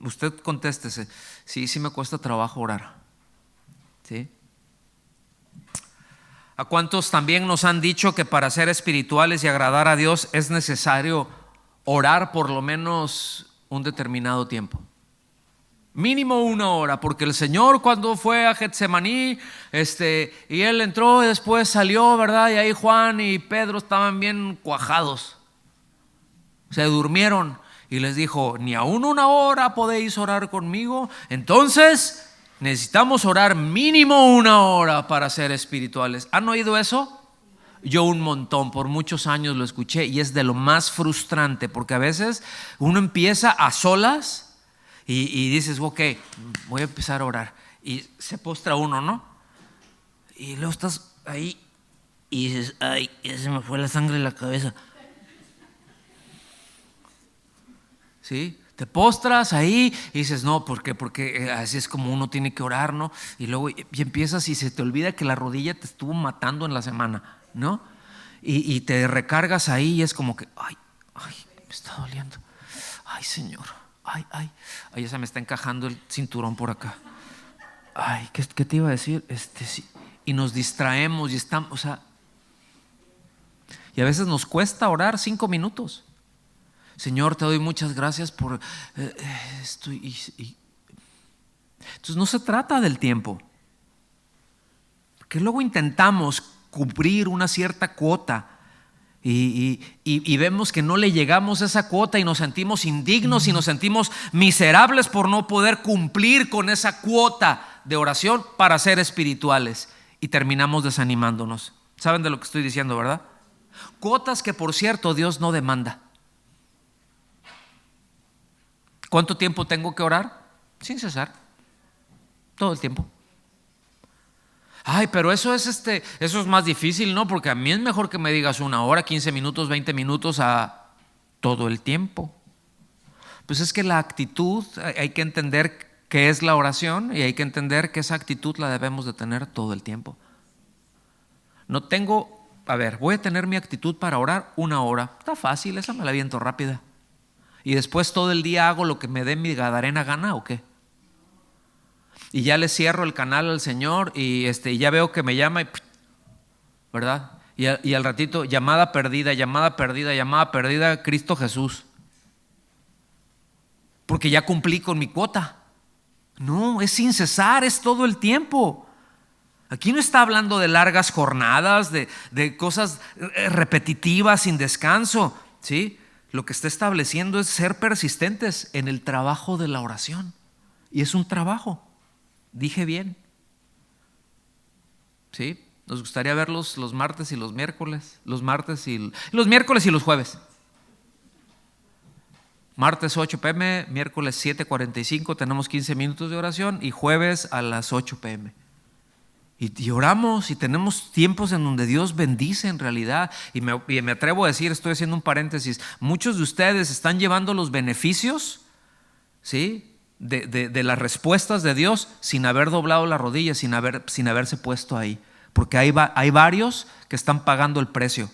Usted contéstese. Sí me cuesta trabajo orar. ¿Sí? ¿A cuántos también nos han dicho que para ser espirituales y agradar a Dios es necesario orar por lo menos un determinado tiempo? Mínimo 1 hora, porque el Señor cuando fue a Getsemaní, y Él entró y después salió, ¿verdad? Y ahí Juan y Pedro estaban bien cuajados, se durmieron y les dijo, ni aún 1 hora podéis orar conmigo. Entonces necesitamos orar mínimo 1 hora para ser espirituales. ¿Han oído eso? Yo un montón, por muchos años lo escuché y es de lo más frustrante, porque a veces uno empieza a solas y dices, ok, voy a empezar a orar, y se postra uno, ¿no? Y luego estás ahí y dices, ay, ya se me fue la sangre de la cabeza. ¿Sí? Te postras ahí y dices, no, porque así es como uno tiene que orar, ¿no? Y luego y empiezas y se te olvida que la rodilla te estuvo matando en la semana, ¿no? Y te recargas ahí y es como que, ay, me está doliendo. Ay, Señor, ay, ya se me está encajando el cinturón por acá. Ay, ¿qué te iba a decir? Sí. Y nos distraemos y estamos, o sea, y a veces nos cuesta orar 5 minutos. Señor, te doy muchas gracias por esto. Entonces no se trata del tiempo, porque luego intentamos cubrir una cierta cuota y vemos que no le llegamos a esa cuota y nos sentimos indignos y nos sentimos miserables por no poder cumplir con esa cuota de oración para ser espirituales, y terminamos desanimándonos. ¿Saben de lo que estoy diciendo, verdad? Cuotas que, por cierto, Dios no demanda. ¿Cuánto tiempo tengo que orar? Sin cesar, todo el tiempo. Ay, pero eso es más difícil, ¿no? Porque a mí es mejor que me digas 1 hora, 15 minutos, 20 minutos a todo el tiempo. Pues es que la actitud, hay que entender qué es la oración y hay que entender que esa actitud la debemos de tener todo el tiempo. Voy a tener mi actitud para orar 1 hora. Está fácil, esa me la aviento rápida. Y después todo el día hago lo que me dé mi gadarena gana, ¿o qué? Y ya le cierro el canal al Señor y ya veo que me llama, ¿verdad? Y al ratito, llamada perdida, llamada perdida, llamada perdida, Cristo Jesús. Porque ya cumplí con mi cuota. No, es sin cesar, es todo el tiempo. Aquí no está hablando de largas jornadas, de cosas repetitivas sin descanso, ¿sí? Lo que está estableciendo es ser persistentes en el trabajo de la oración. Y es un trabajo, dije bien, ¿sí? Nos gustaría verlos los martes y los miércoles, los miércoles y los jueves. Martes 8 p.m., miércoles 7:45 tenemos 15 minutos de oración y jueves a las 8 p.m. Y oramos y tenemos tiempos en donde Dios bendice en realidad. Y me atrevo a decir, estoy haciendo un paréntesis, muchos de ustedes están llevando los beneficios, ¿sí?, de las respuestas de Dios sin haber doblado la rodilla, sin haberse puesto ahí. Porque hay varios que están pagando el precio.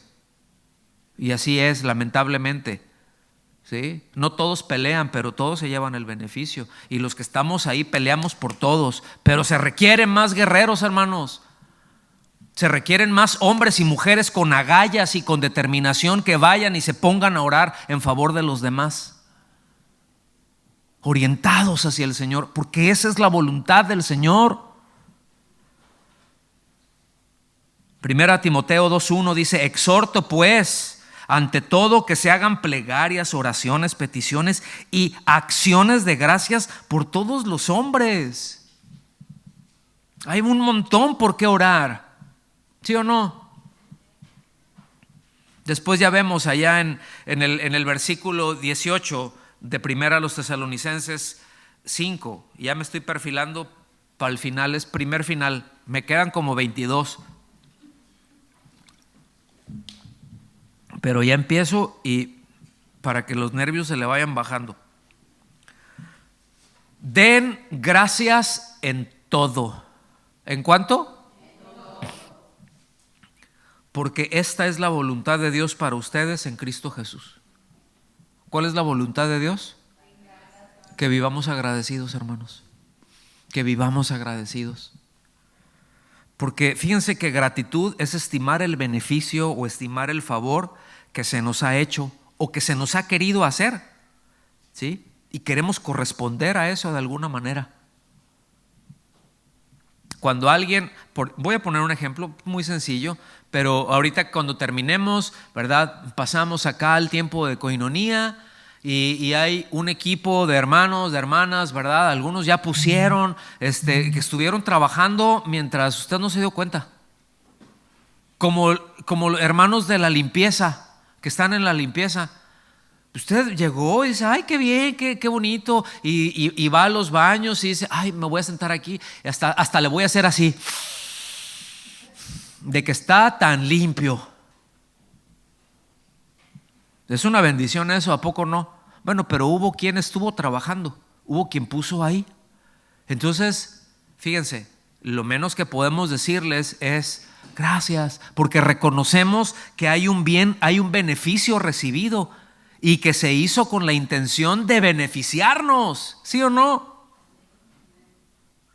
Y así es, lamentablemente. ¿Sí? No todos pelean, pero todos se llevan el beneficio. Y los que estamos ahí peleamos por todos. Pero se requieren más guerreros, hermanos. Se requieren más hombres y mujeres con agallas y con determinación que vayan y se pongan a orar en favor de los demás, orientados hacia el Señor, porque esa es la voluntad del Señor. Primera Timoteo 2:1 dice: exhorto pues ante todo que se hagan plegarias, oraciones, peticiones y acciones de gracias por todos los hombres. Hay un montón por qué orar, ¿sí o no? Después ya vemos allá en el versículo 18 de Primera a los Tesalonicenses 5, ya me estoy perfilando para el final, es primer final, me quedan como 22. Pero ya empiezo y para que los nervios se le vayan bajando. Den gracias en todo. ¿En cuánto? En todo. Porque esta es la voluntad de Dios para ustedes en Cristo Jesús. ¿Cuál es la voluntad de Dios? Que vivamos agradecidos, hermanos. Que vivamos agradecidos. Porque fíjense que gratitud es estimar el beneficio o estimar el favor que se nos ha hecho o que se nos ha querido hacer, ¿sí? Y queremos corresponder a eso de alguna manera. Cuando alguien, voy a poner un ejemplo muy sencillo, pero ahorita cuando terminemos, ¿verdad?, pasamos acá al tiempo de coinonía. Y hay un equipo de hermanos, de hermanas, ¿verdad? Algunos ya pusieron, que estuvieron trabajando mientras usted no se dio cuenta. Como hermanos de la limpieza, que están en la limpieza. Usted llegó y dice: ay, qué bien, qué bonito. Y va a los baños y dice: ay, me voy a sentar aquí. Y hasta le voy a hacer así. De que está tan limpio. Es una bendición eso, ¿a poco no? Bueno, pero hubo quien estuvo trabajando, hubo quien puso ahí. Entonces, fíjense, lo menos que podemos decirles es gracias, porque reconocemos que hay un bien, hay un beneficio recibido y que se hizo con la intención de beneficiarnos, ¿sí o no?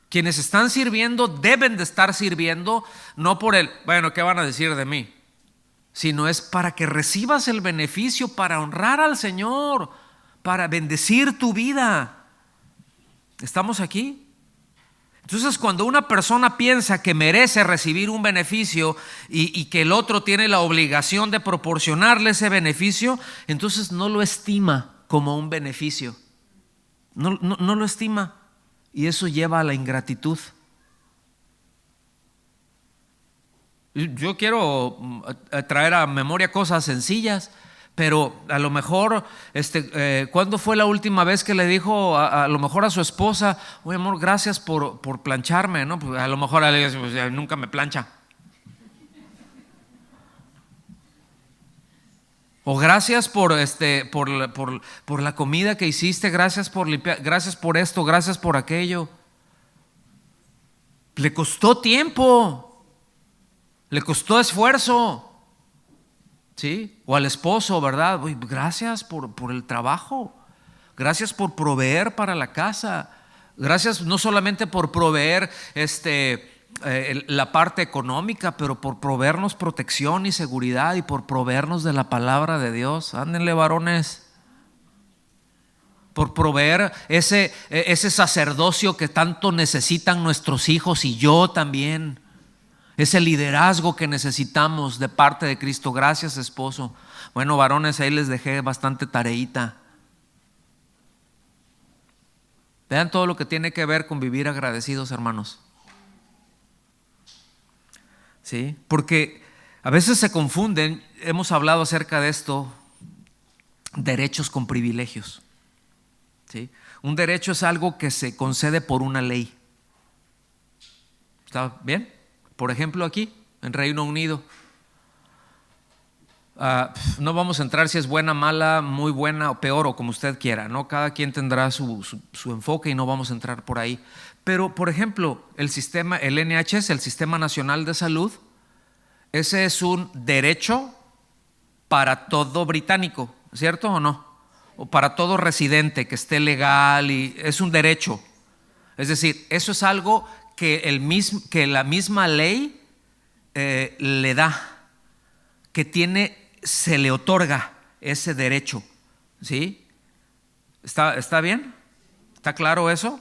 Quienes están sirviendo deben de estar sirviendo no por bueno, ¿qué van a decir de mí?, sino es para que recibas el beneficio, para honrar al Señor, para bendecir tu vida. ¿Estamos aquí? Entonces, cuando una persona piensa que merece recibir un beneficio y que el otro tiene la obligación de proporcionarle ese beneficio, entonces no lo estima como un beneficio. No lo estima, y eso lleva a la ingratitud. Yo quiero traer a memoria cosas sencillas, pero a lo mejor, ¿cuándo fue la última vez que le dijo a lo mejor a su esposa: oye, amor, gracias por plancharme, ¿no? Pues a lo mejor le dice: pues, nunca me plancha. O gracias por la comida que hiciste, gracias por limpiar, gracias por esto, gracias por aquello. Le costó tiempo. Le costó esfuerzo, ¿sí? O al esposo, ¿verdad? Gracias por el trabajo. Gracias por proveer para la casa. Gracias no solamente por proveer la parte económica, pero por proveernos protección y seguridad y por proveernos de la palabra de Dios. Ándenle, varones. Por proveer ese sacerdocio que tanto necesitan nuestros hijos y yo también. Ese liderazgo que necesitamos de parte de Cristo. Gracias, esposo. Bueno, varones, ahí les dejé bastante tareita. Vean todo lo que tiene que ver con vivir agradecidos, hermanos. ¿Sí? Porque a veces se confunden, hemos hablado acerca de esto, derechos con privilegios. ¿Sí? Un derecho es algo que se concede por una ley. ¿Está bien? Por ejemplo, aquí en Reino Unido, no vamos a entrar si es buena, mala, muy buena o peor o como usted quiera, ¿no? Cada quien tendrá su enfoque y no vamos a entrar por ahí. Pero, por ejemplo, el NHS, el Sistema Nacional de Salud, ese es un derecho para todo británico, ¿cierto o no? O para todo residente que esté legal, y es un derecho. Es decir, eso es algo que la misma ley le da, se le otorga ese derecho. ¿Sí? ¿Está bien? ¿Está claro eso?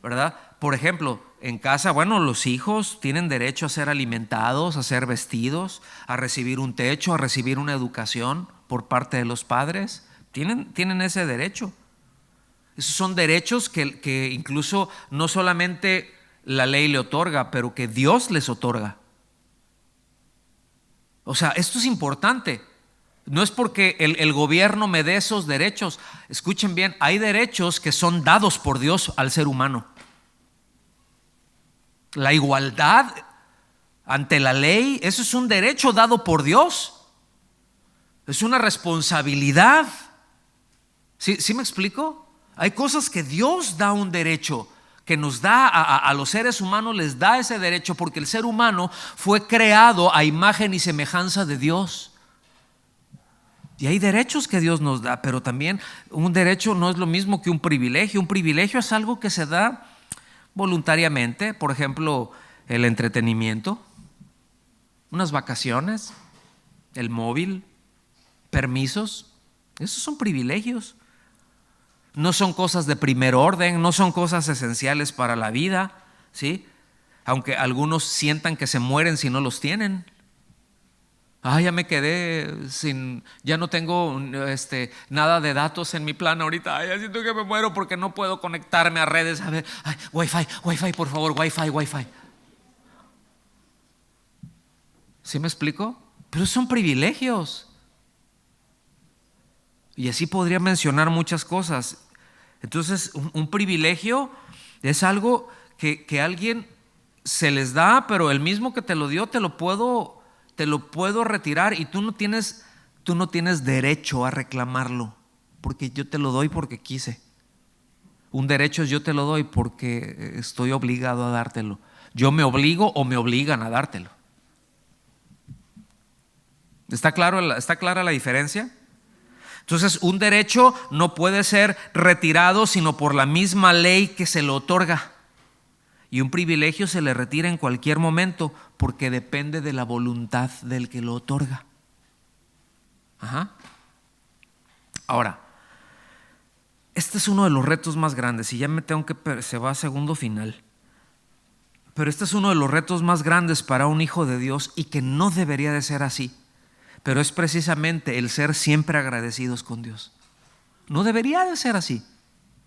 ¿Verdad? Por ejemplo, en casa, bueno, los hijos tienen derecho a ser alimentados, a ser vestidos, a recibir un techo, a recibir una educación por parte de los padres. Tienen ese derecho. Esos son derechos que incluso no solamente la ley le otorga, pero que Dios les otorga. O sea, esto es importante. No es porque el gobierno me dé esos derechos. Escuchen bien, hay derechos que son dados por Dios al ser humano. La igualdad ante la ley, eso es un derecho dado por Dios. Es una responsabilidad. ¿Sí me explico? Hay cosas que Dios da un derecho, que nos da a los seres humanos, les da ese derecho porque el ser humano fue creado a imagen y semejanza de Dios. Y hay derechos que Dios nos da, pero también un derecho no es lo mismo que un privilegio. Un privilegio es algo que se da voluntariamente, por ejemplo, el entretenimiento, unas vacaciones, el móvil, permisos. Esos son privilegios. No son cosas de primer orden, no son cosas esenciales para la vida, ¿sí? Aunque algunos sientan que se mueren si no los tienen. Ya me quedé ya no tengo nada de datos en mi plan ahorita. Ya siento que me muero porque no puedo conectarme a redes. A ver, Wi-Fi, por favor, Wi-Fi. ¿Sí me explico? Pero son privilegios. Y así podría mencionar muchas cosas. Entonces, un privilegio es algo que alguien se les da, pero el mismo que te lo dio te lo puedo retirar y tú no tienes derecho a reclamarlo, porque yo te lo doy porque quise. Un derecho es yo te lo doy porque estoy obligado a dártelo. Yo me obligo o me obligan a dártelo. ¿Está clara la diferencia? Entonces, un derecho no puede ser retirado sino por la misma ley que se lo otorga. Y un privilegio se le retira en cualquier momento porque depende de la voluntad del que lo otorga. Ahora, este es uno de los retos más grandes y ya se va a segundo final. Pero este es uno de los retos más grandes para un hijo de Dios y que no debería de ser así. Pero es precisamente el ser siempre agradecidos con Dios. No debería de ser así.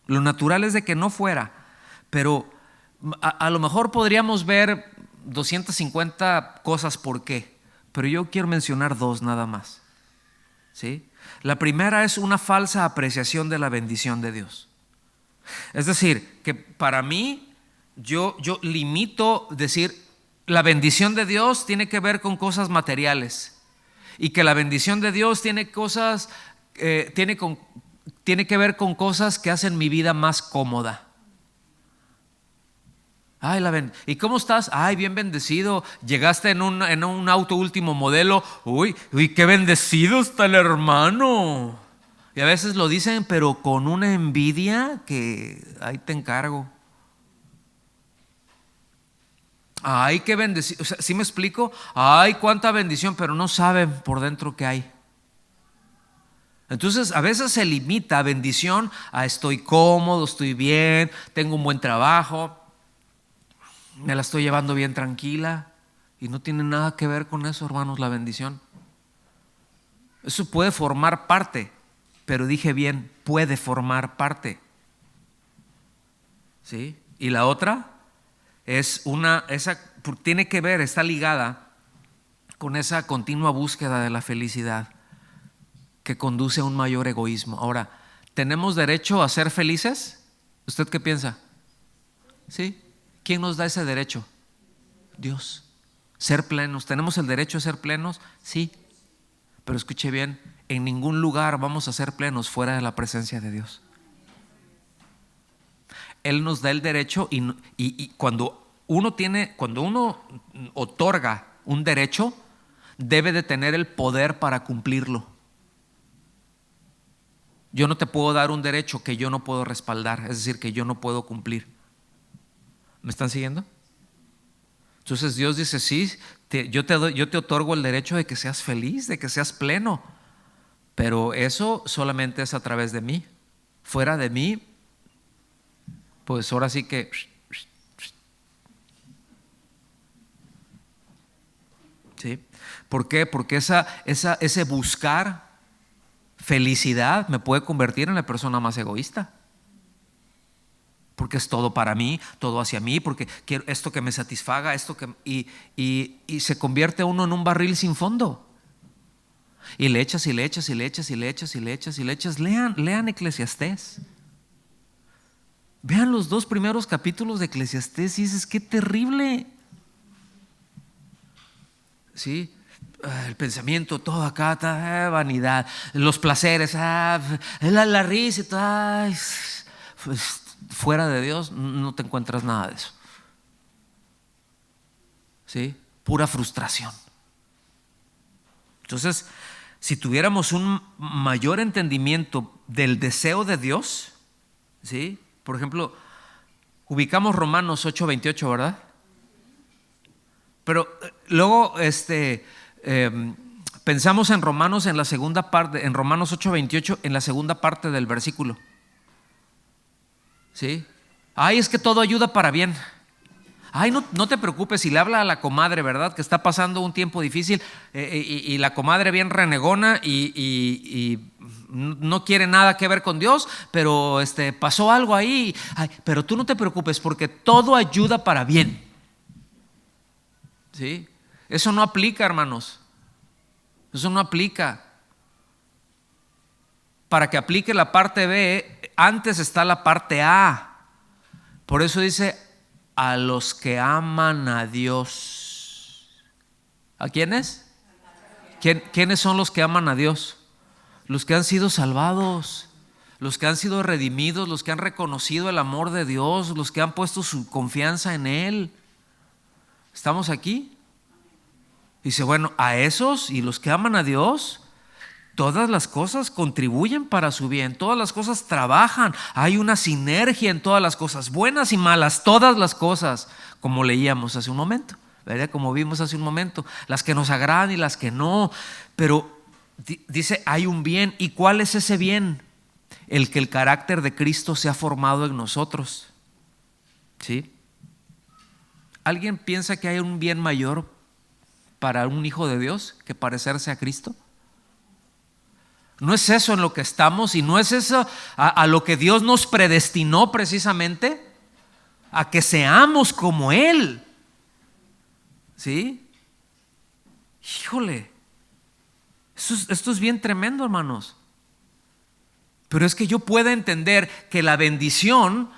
Lo natural es de que no fuera. Pero a lo mejor podríamos ver 250 cosas por qué. Pero yo quiero mencionar dos nada más. ¿Sí? La primera es una falsa apreciación de la bendición de Dios. Es decir, que para mí yo limito decir la bendición de Dios tiene que ver con cosas materiales. Y que la bendición de Dios tiene que ver con cosas que hacen mi vida más cómoda. ¿Y cómo estás? Bien bendecido. Llegaste en un auto último modelo. Uy, qué bendecido está el hermano. Y a veces lo dicen, pero con una envidia que ahí te encargo. Ay, qué bendición. O sea, ¿sí me explico? Ay, cuánta bendición, pero no saben por dentro qué hay. Entonces a veces se limita bendición a estoy cómodo, estoy bien, tengo un buen trabajo, me la estoy llevando bien tranquila. Y no tiene nada que ver con eso, hermanos, la bendición. Eso puede formar parte, pero dije bien, puede formar parte. ¿Sí? Y la otra es tiene que ver, está ligada con esa continua búsqueda de la felicidad que conduce a un mayor egoísmo. Ahora, ¿tenemos derecho a ser felices? ¿Usted qué piensa? ¿Sí? ¿Quién nos da ese derecho? Dios. Ser plenos. ¿Tenemos el derecho a ser plenos? Sí. Pero escuche bien, en ningún lugar vamos a ser plenos fuera de la presencia de Dios. Él nos da el derecho y cuando uno otorga un derecho, debe de tener el poder para cumplirlo. Yo no te puedo dar un derecho que yo no puedo respaldar, es decir, que yo no puedo cumplir. ¿Me están siguiendo? Entonces Dios dice, sí, yo te otorgo el derecho de que seas feliz, de que seas pleno, pero eso solamente es a través de mí. Fuera de mí, pues ahora sí que... ¿Sí? ¿Por qué? Porque ese buscar felicidad me puede convertir en la persona más egoísta. Porque es todo para mí, todo hacia mí, porque quiero esto que me satisfaga, y se convierte uno en un barril sin fondo. Y le echas y le echas y le echas y le echas y le echas y le echas. Lean Eclesiastés. Vean los 2 primeros capítulos de Eclesiastés y dices, qué terrible. ¿Sí? El pensamiento, todo acá, vanidad, los placeres, la risa y todo. Pues, fuera de Dios no te encuentras nada de eso. ¿Sí? Pura frustración. Entonces, si tuviéramos un mayor entendimiento del deseo de Dios, ¿sí? Por ejemplo, ubicamos Romanos 8:28, ¿verdad? Pero luego pensamos en Romanos en la segunda parte, en Romanos 8:28, en la segunda parte del versículo. ¿Sí? Ay, es que todo ayuda para bien. Ay, no te preocupes, si le habla a la comadre, ¿verdad? Que está pasando un tiempo difícil y la comadre bien renegona y no quiere nada que ver con Dios, pero pasó algo ahí. Ay, pero tú no te preocupes porque todo ayuda para bien. ¿Sí? Eso no aplica, hermanos. Eso no aplica. Para que aplique la parte B, antes está la parte A. Por eso dice, a los que aman a Dios. ¿A quiénes? ¿Quiénes son los que aman a Dios? Los que han sido salvados, los que han sido redimidos, los que han reconocido el amor de Dios, los que han puesto su confianza en Él. ¿Estamos aquí? Dice, bueno, a esos y los que aman a Dios, todas las cosas contribuyen para su bien, todas las cosas trabajan, hay una sinergia en todas las cosas, buenas y malas, todas las cosas, como leíamos hace un momento, ¿verdad? Como vimos hace un momento, las que nos agradan y las que no, pero dice, hay un bien. ¿Y cuál es ese bien? El que el carácter de Cristo se ha formado en nosotros. ¿Sí? ¿Alguien piensa que hay un bien mayor para un hijo de Dios que parecerse a Cristo? No es eso en lo que estamos y no es eso a lo que Dios nos predestinó precisamente, a que seamos como Él. ¿Sí? Híjole, esto es bien tremendo, hermanos. Pero es que yo pueda entender que la bendición,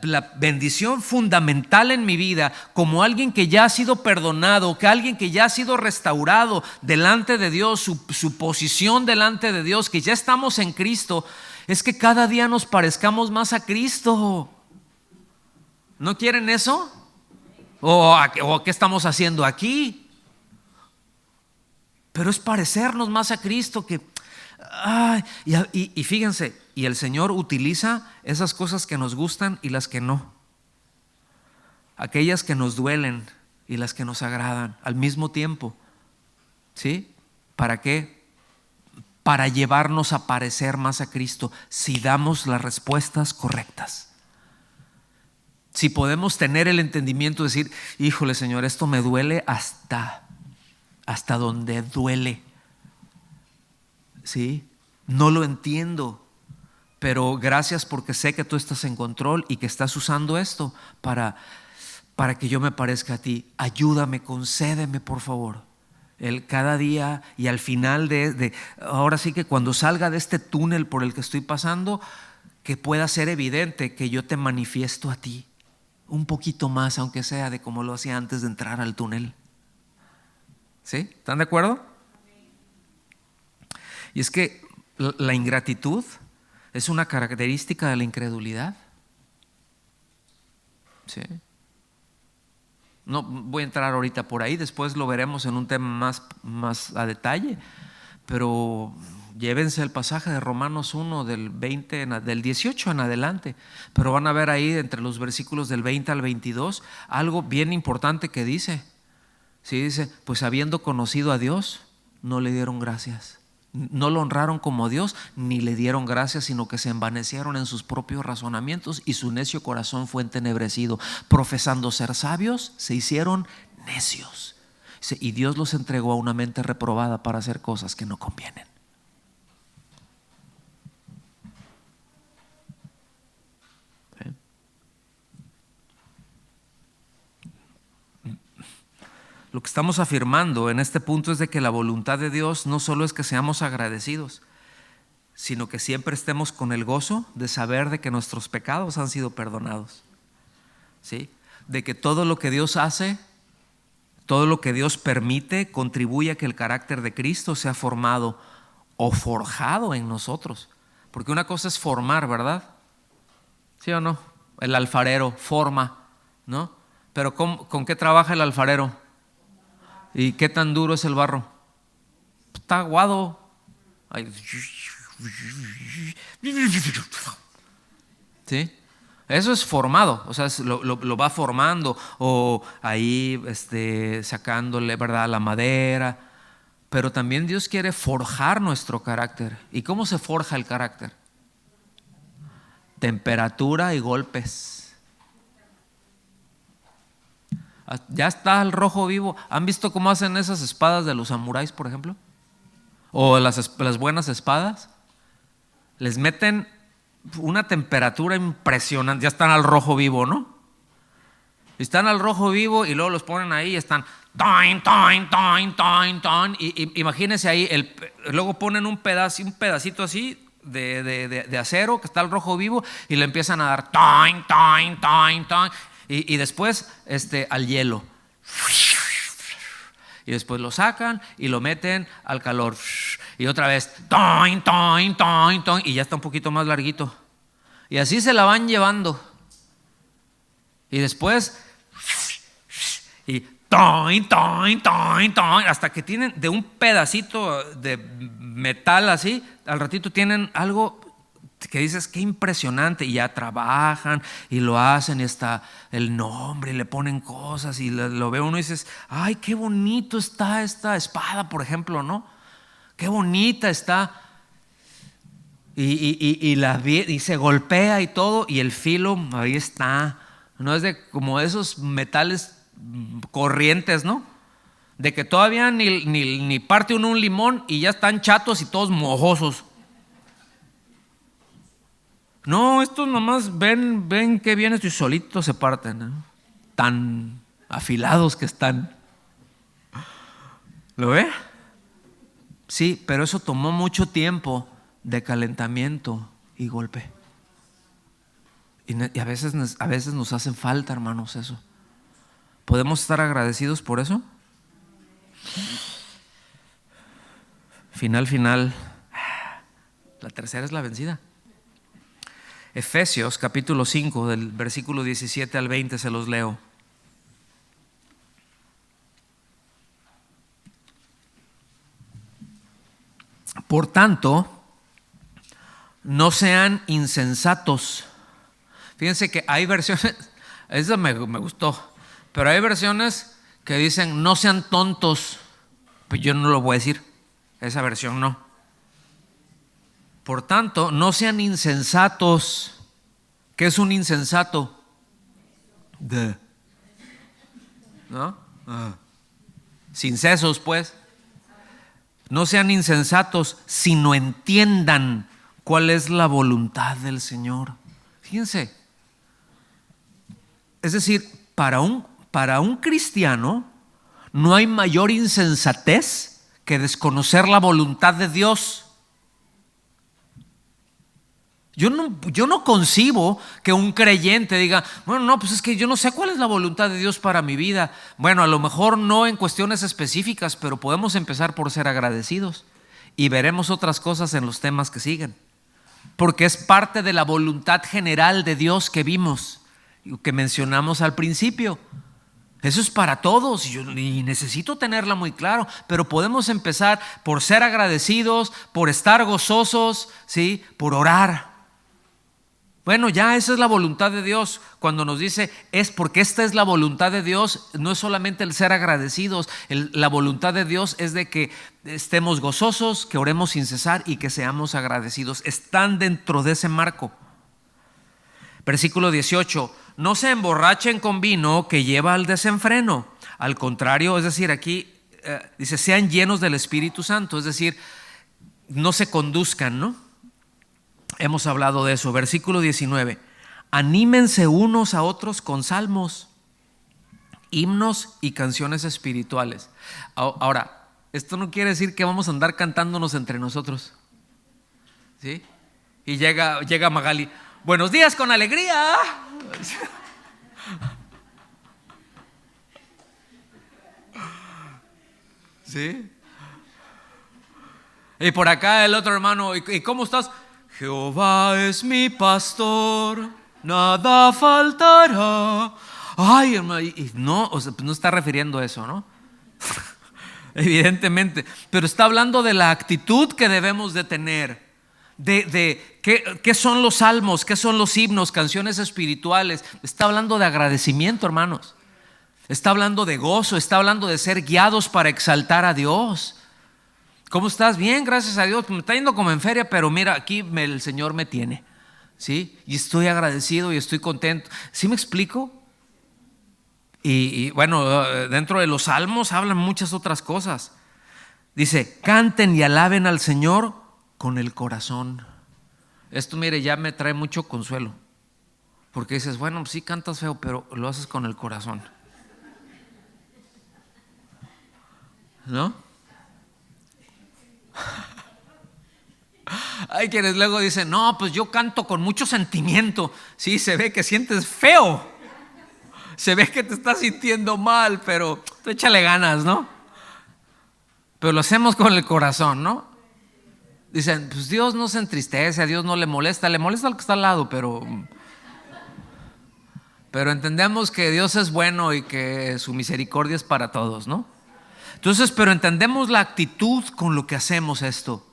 la bendición fundamental en mi vida, como alguien que ya ha sido perdonado, que alguien que ya ha sido restaurado delante de Dios, su posición delante de Dios, que ya estamos en Cristo, es que cada día nos parezcamos más a Cristo. ¿No quieren eso? ¿O qué estamos haciendo aquí? Pero es parecernos más a Cristo y fíjense, y el Señor utiliza esas cosas que nos gustan y las que no. aquellas que nos duelen y las que nos agradan al mismo tiempo. ¿Sí? ¿Para qué? Para llevarnos a parecer más a Cristo si damos las respuestas correctas. Si podemos tener el entendimiento de decir, híjole Señor, esto me duele hasta donde duele. ¿Sí? No lo entiendo, pero gracias porque sé que tú estás en control y que estás usando esto para que yo me parezca a ti. Ayúdame, concédeme por favor. Cada día y al final ahora sí que cuando salga de este túnel por el que estoy pasando, que pueda ser evidente que yo te manifiesto a ti un poquito más, aunque sea de como lo hacía antes de entrar al túnel. ¿Sí? ¿Están de acuerdo? Y es que la ingratitud es una característica de la incredulidad. ¿Sí? No voy a entrar ahorita por ahí, después lo veremos en un tema más a detalle, pero llévense el pasaje de Romanos 1 del 18 en adelante, pero van a ver ahí entre los versículos del 20 al 22 algo bien importante que dice. Sí, dice, pues habiendo conocido a Dios, no le dieron gracias. No lo honraron como Dios, ni le dieron gracias, sino que se envanecieron en sus propios razonamientos y su necio corazón fue entenebrecido. Profesando ser sabios, se hicieron necios. Y Dios los entregó a una mente reprobada para hacer cosas que no convienen. ¿Sí? Lo que estamos afirmando en este punto es de que la voluntad de Dios no solo es que seamos agradecidos, sino que siempre estemos con el gozo de saber de que nuestros pecados han sido perdonados. ¿Sí? De que todo lo que Dios hace, todo lo que Dios permite, contribuye a que el carácter de Cristo sea formado o forjado en nosotros. Porque una cosa es formar, ¿verdad? ¿Sí o no? El alfarero forma, ¿no? Pero ¿con qué trabaja el alfarero? ¿Y qué tan duro es el barro? Está aguado. ¿Sí? Eso es formado, o sea, lo va formando, o ahí sacándole, ¿verdad?, la madera. Pero también Dios quiere forjar nuestro carácter. ¿Y cómo se forja el carácter? Temperatura y golpes. Ya está el rojo vivo. ¿Han visto cómo hacen esas espadas de los samuráis, por ejemplo? O las buenas espadas. Les meten una temperatura impresionante. Ya están al rojo vivo, ¿no? Están al rojo vivo y luego los ponen ahí y están toin, toin, toin, toin, toin. Y imagínense ahí, luego ponen un pedacito así de acero que está al rojo vivo y le empiezan a dar toin, toin, toin, toin. Y después al hielo. Y después lo sacan y lo meten al calor. Y otra vez toin, toin, toin, toin. Y ya está un poquito más larguito. Y así se la van llevando. Y después y toin, toin, toin, toin, hasta que tienen de un pedacito de metal así, al ratito tienen algo que dices, qué impresionante. Y ya trabajan y lo hacen y está el nombre y le ponen cosas y lo ve uno y dices, ay, qué bonito está esta espada, por ejemplo, ¿no? Qué bonita está. Y se golpea y todo, y el filo ahí está. No es de como esos metales corrientes, ¿no? De que todavía ni parte uno un limón y ya están chatos y todos mojosos. No, estos nomás ven que viene y solitos se parten, ¿no? Tan afilados que están. ¿Lo ve? Sí, pero eso tomó mucho tiempo de calentamiento y golpe. Y a veces nos hacen falta, hermanos, eso. ¿Podemos estar agradecidos por eso? Final. La tercera es la vencida. Efesios capítulo 5, del versículo 17 al 20, se los leo. Por tanto, no sean insensatos. Fíjense que hay versiones, Esa me gustó. Pero hay versiones que dicen no sean tontos. Pues yo no lo voy a decir. Esa versión no. Por tanto, no sean insensatos. ¿Qué es un insensato? ¿No? Sin sesos, pues. No sean insensatos, sino entiendan cuál es la voluntad del Señor. Fíjense. Es decir, para un cristiano no hay mayor insensatez que desconocer la voluntad de Dios. Yo no concibo que un creyente diga, bueno, no, pues es que yo no sé cuál es la voluntad de Dios para mi vida. Bueno, a lo mejor no en cuestiones específicas, pero podemos empezar por ser agradecidos y veremos otras cosas en los temas que siguen. Porque es parte de la voluntad general de Dios que vimos, que mencionamos al principio. Eso es para todos y necesito tenerla muy claro, pero podemos empezar por ser agradecidos, por estar gozosos, ¿sí? Por orar. Bueno, ya esa es la voluntad de Dios. Cuando nos dice es porque esta es la voluntad de Dios, no es solamente el ser agradecidos, la voluntad de Dios es de que estemos gozosos, que oremos sin cesar y que seamos agradecidos. Están dentro de ese marco. Versículo 18, no se emborrachen con vino que lleva al desenfreno. Al contrario, es decir, aquí dice sean llenos del Espíritu Santo, es decir, no se conduzcan, ¿no? Hemos hablado de eso. Versículo 19, anímense unos a otros con salmos, himnos y canciones espirituales. Ahora, esto no quiere decir que vamos a andar cantándonos entre nosotros, ¿sí? Y llega Magali, buenos días con alegría. ¿Sí? Y por acá el otro hermano, ¿y cómo estás? Jehová es mi pastor, nada faltará. Ay, hermano, y no, o sea, no está refiriendo a eso, ¿no? Evidentemente, pero está hablando de la actitud que debemos de tener. De qué son los salmos, qué son los himnos, canciones espirituales. Está hablando de agradecimiento, hermanos. Está hablando de gozo, está hablando de ser guiados para exaltar a Dios. ¿Cómo estás? Bien, gracias a Dios. Me está yendo como en feria, pero mira, aquí el Señor me tiene, ¿sí? Y estoy agradecido y estoy contento. ¿Sí me explico? Y bueno, dentro de los salmos hablan muchas otras cosas. Dice, canten y alaben al Señor con el corazón. Esto, mire, ya me trae mucho consuelo. Porque dices, bueno, sí cantas feo, pero lo haces con el corazón, ¿no? Hay quienes luego dicen, no, pues yo canto con mucho sentimiento. Sí, se ve que sientes feo, se ve que te estás sintiendo mal, pero tú échale ganas, ¿no? Pero lo hacemos con el corazón, ¿no? Dicen, pues Dios no se entristece, a Dios no le molesta al que está al lado, pero entendemos que Dios es bueno y que su misericordia es para todos, ¿no? Entonces, pero entendemos la actitud con lo que hacemos esto.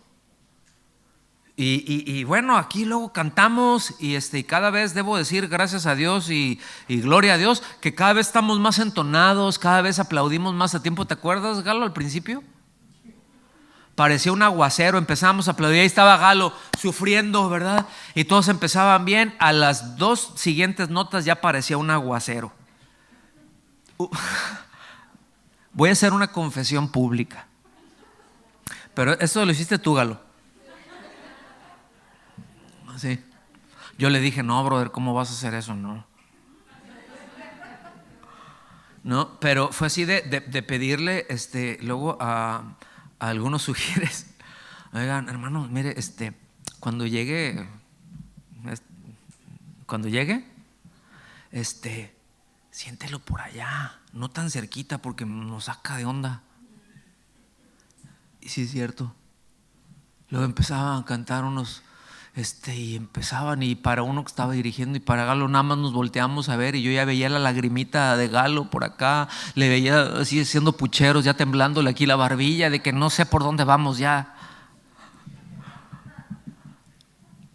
Y bueno, aquí luego cantamos y cada vez debo decir gracias a Dios y gloria a Dios que cada vez estamos más entonados, cada vez aplaudimos más a tiempo. ¿Te acuerdas, Galo, al principio? Parecía un aguacero, empezamos a aplaudir, ahí estaba Galo sufriendo, ¿verdad? Y todos empezaban bien, a las 2 siguientes notas ya parecía un aguacero. Voy a hacer una confesión pública, pero esto lo hiciste tú, Galo. Sí. Yo le dije, no, brother, ¿cómo vas a hacer eso? No, pero fue así de pedirle luego a algunos sugieres, oigan, hermanos, mire, cuando llegue, siéntelo por allá, no tan cerquita porque nos saca de onda. Y sí es cierto. Luego empezaban a cantar unos y empezaban, y para uno que estaba dirigiendo y para Galo nada más nos volteamos a ver, y yo ya veía la lagrimita de Galo por acá, le veía así haciendo pucheros, ya temblándole aquí la barbilla de que no sé por dónde vamos ya.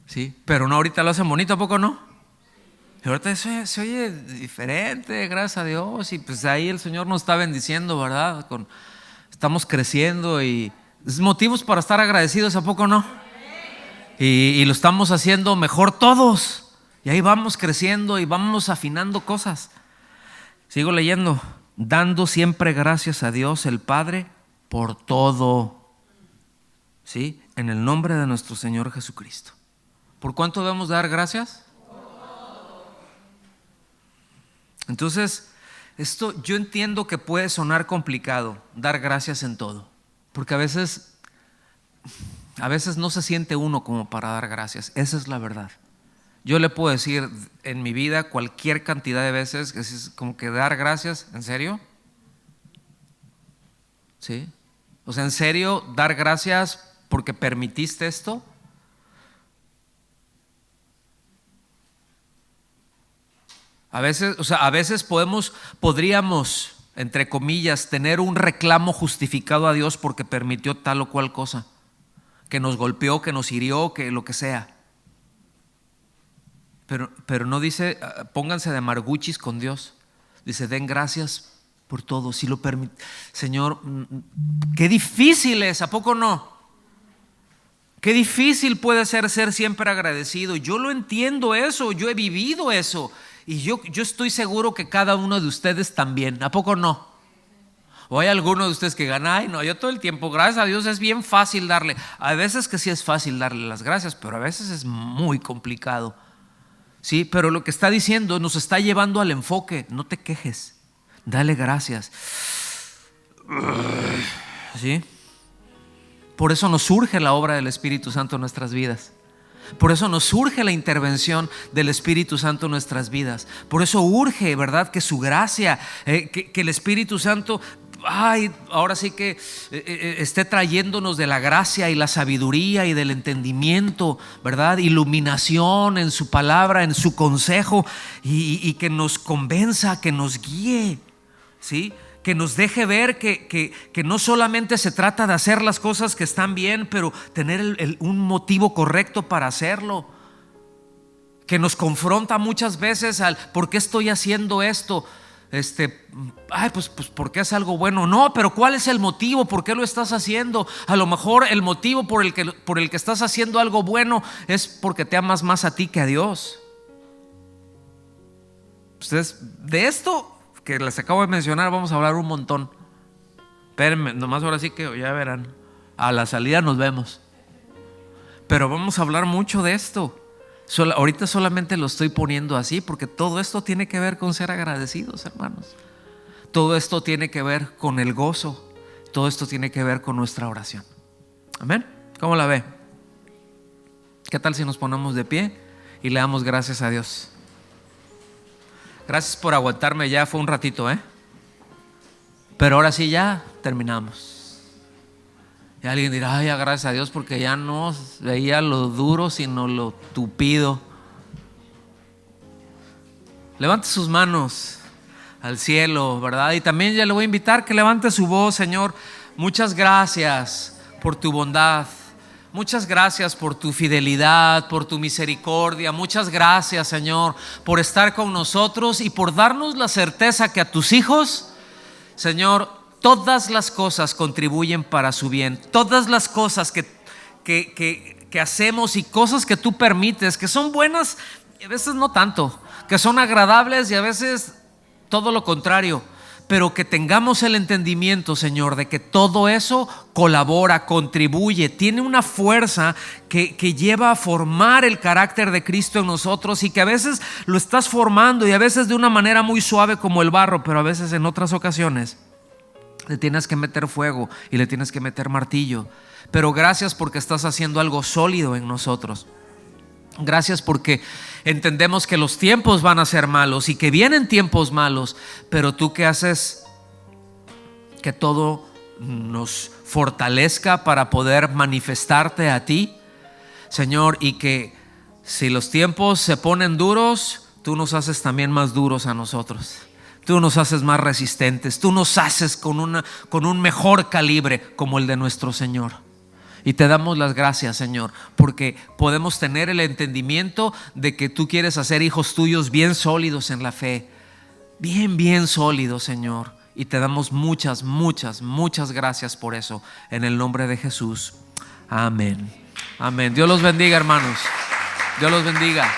Sí, pero no, ahorita lo hacen bonito, ¿a poco no? Y ahorita se oye diferente, gracias a Dios. Y pues ahí el Señor nos está bendiciendo, ¿verdad? Estamos creciendo y es motivos para estar agradecidos, ¿a poco no? Y lo estamos haciendo mejor todos. Y ahí vamos creciendo y vamos afinando cosas. Sigo leyendo. Dando siempre gracias a Dios el Padre por todo. ¿Sí? En el nombre de nuestro Señor Jesucristo. ¿Por cuánto debemos dar gracias? Entonces, esto yo entiendo que puede sonar complicado, dar gracias en todo, porque a veces no se siente uno como para dar gracias. Esa es la verdad. Yo le puedo decir en mi vida cualquier cantidad de veces que es como que dar gracias. ¿En serio? ¿Sí? O sea, ¿en serio dar gracias porque permitiste esto? A veces podríamos, entre comillas, tener un reclamo justificado a Dios porque permitió tal o cual cosa, que nos golpeó, que nos hirió, que lo que sea. Pero no dice, pónganse de amarguchis con Dios. Dice, den gracias por todo. Si lo permite, Señor, qué difícil es, ¿a poco no? Qué difícil puede ser siempre agradecido. Yo lo entiendo eso, yo he vivido eso. Y yo estoy seguro que cada uno de ustedes también, ¿a poco no? O hay alguno de ustedes que gana, ay no, yo todo el tiempo, gracias a Dios es bien fácil darle. A veces que sí es fácil darle las gracias, pero a veces es muy complicado. Sí, pero lo que está diciendo nos está llevando al enfoque, no te quejes, dale gracias. ¿Sí? Por eso nos surge la obra del Espíritu Santo en nuestras vidas. Por eso nos surge la intervención del Espíritu Santo en nuestras vidas. Por eso urge, ¿verdad? Que su gracia, que el Espíritu Santo, ahora sí que esté trayéndonos de la gracia y la sabiduría y del entendimiento, ¿verdad? Iluminación en su palabra, en su consejo, y que nos convenza, que nos guíe, ¿sí? Que nos deje ver que no solamente se trata de hacer las cosas que están bien, pero tener un motivo correcto para hacerlo. Que nos confronta muchas veces al ¿por qué estoy haciendo esto? Pues porque es algo bueno. No, pero ¿cuál es el motivo? ¿Por qué lo estás haciendo? A lo mejor el motivo por el que estás haciendo algo bueno es porque te amas más a ti que a Dios. Ustedes, de esto que les acabo de mencionar vamos a hablar un montón. Espérenme, nomás ahora sí que ya verán. A la salida nos vemos. Pero vamos a hablar mucho de esto. Ahorita solamente lo estoy poniendo así porque todo esto tiene que ver con ser agradecidos, hermanos. Todo esto tiene que ver con el gozo. Todo esto tiene que ver con nuestra oración. Amén. ¿Cómo la ve? ¿Qué tal si nos ponemos de pie y le damos gracias a Dios? Gracias por aguantarme, ya fue un ratito, pero ahora sí ya terminamos. Y alguien dirá, ay, gracias a Dios porque ya no veía lo duro sino lo tupido. Levante sus manos al cielo, ¿verdad? Y también ya le voy a invitar que levante su voz. Señor, muchas gracias por tu bondad. Muchas gracias por tu fidelidad, por tu misericordia. Muchas gracias, Señor, por estar con nosotros y por darnos la certeza que a tus hijos, Señor, todas las cosas contribuyen para su bien. Todas las cosas que hacemos y cosas que tú permites, que son buenas y a veces no tanto, que son agradables y a veces todo lo contrario. Pero que tengamos el entendimiento, Señor, de que todo eso colabora, contribuye, tiene una fuerza que lleva a formar el carácter de Cristo en nosotros, y que a veces lo estás formando y a veces de una manera muy suave como el barro, pero a veces en otras ocasiones le tienes que meter fuego y le tienes que meter martillo. Pero gracias porque estás haciendo algo sólido en nosotros. Gracias porque entendemos que los tiempos van a ser malos y que vienen tiempos malos, pero tú ¿qué haces? Que todo nos fortalezca para poder manifestarte a ti, Señor, y que si los tiempos se ponen duros, tú nos haces también más duros a nosotros. Tú nos haces más resistentes, tú nos haces con un mejor calibre como el de nuestro Señor. Y te damos las gracias, Señor, porque podemos tener el entendimiento de que tú quieres hacer hijos tuyos bien sólidos en la fe, bien sólidos, Señor. Y te damos muchas gracias por eso, en el nombre de Jesús. Amén. Amén. Dios los bendiga, hermanos. Dios los bendiga.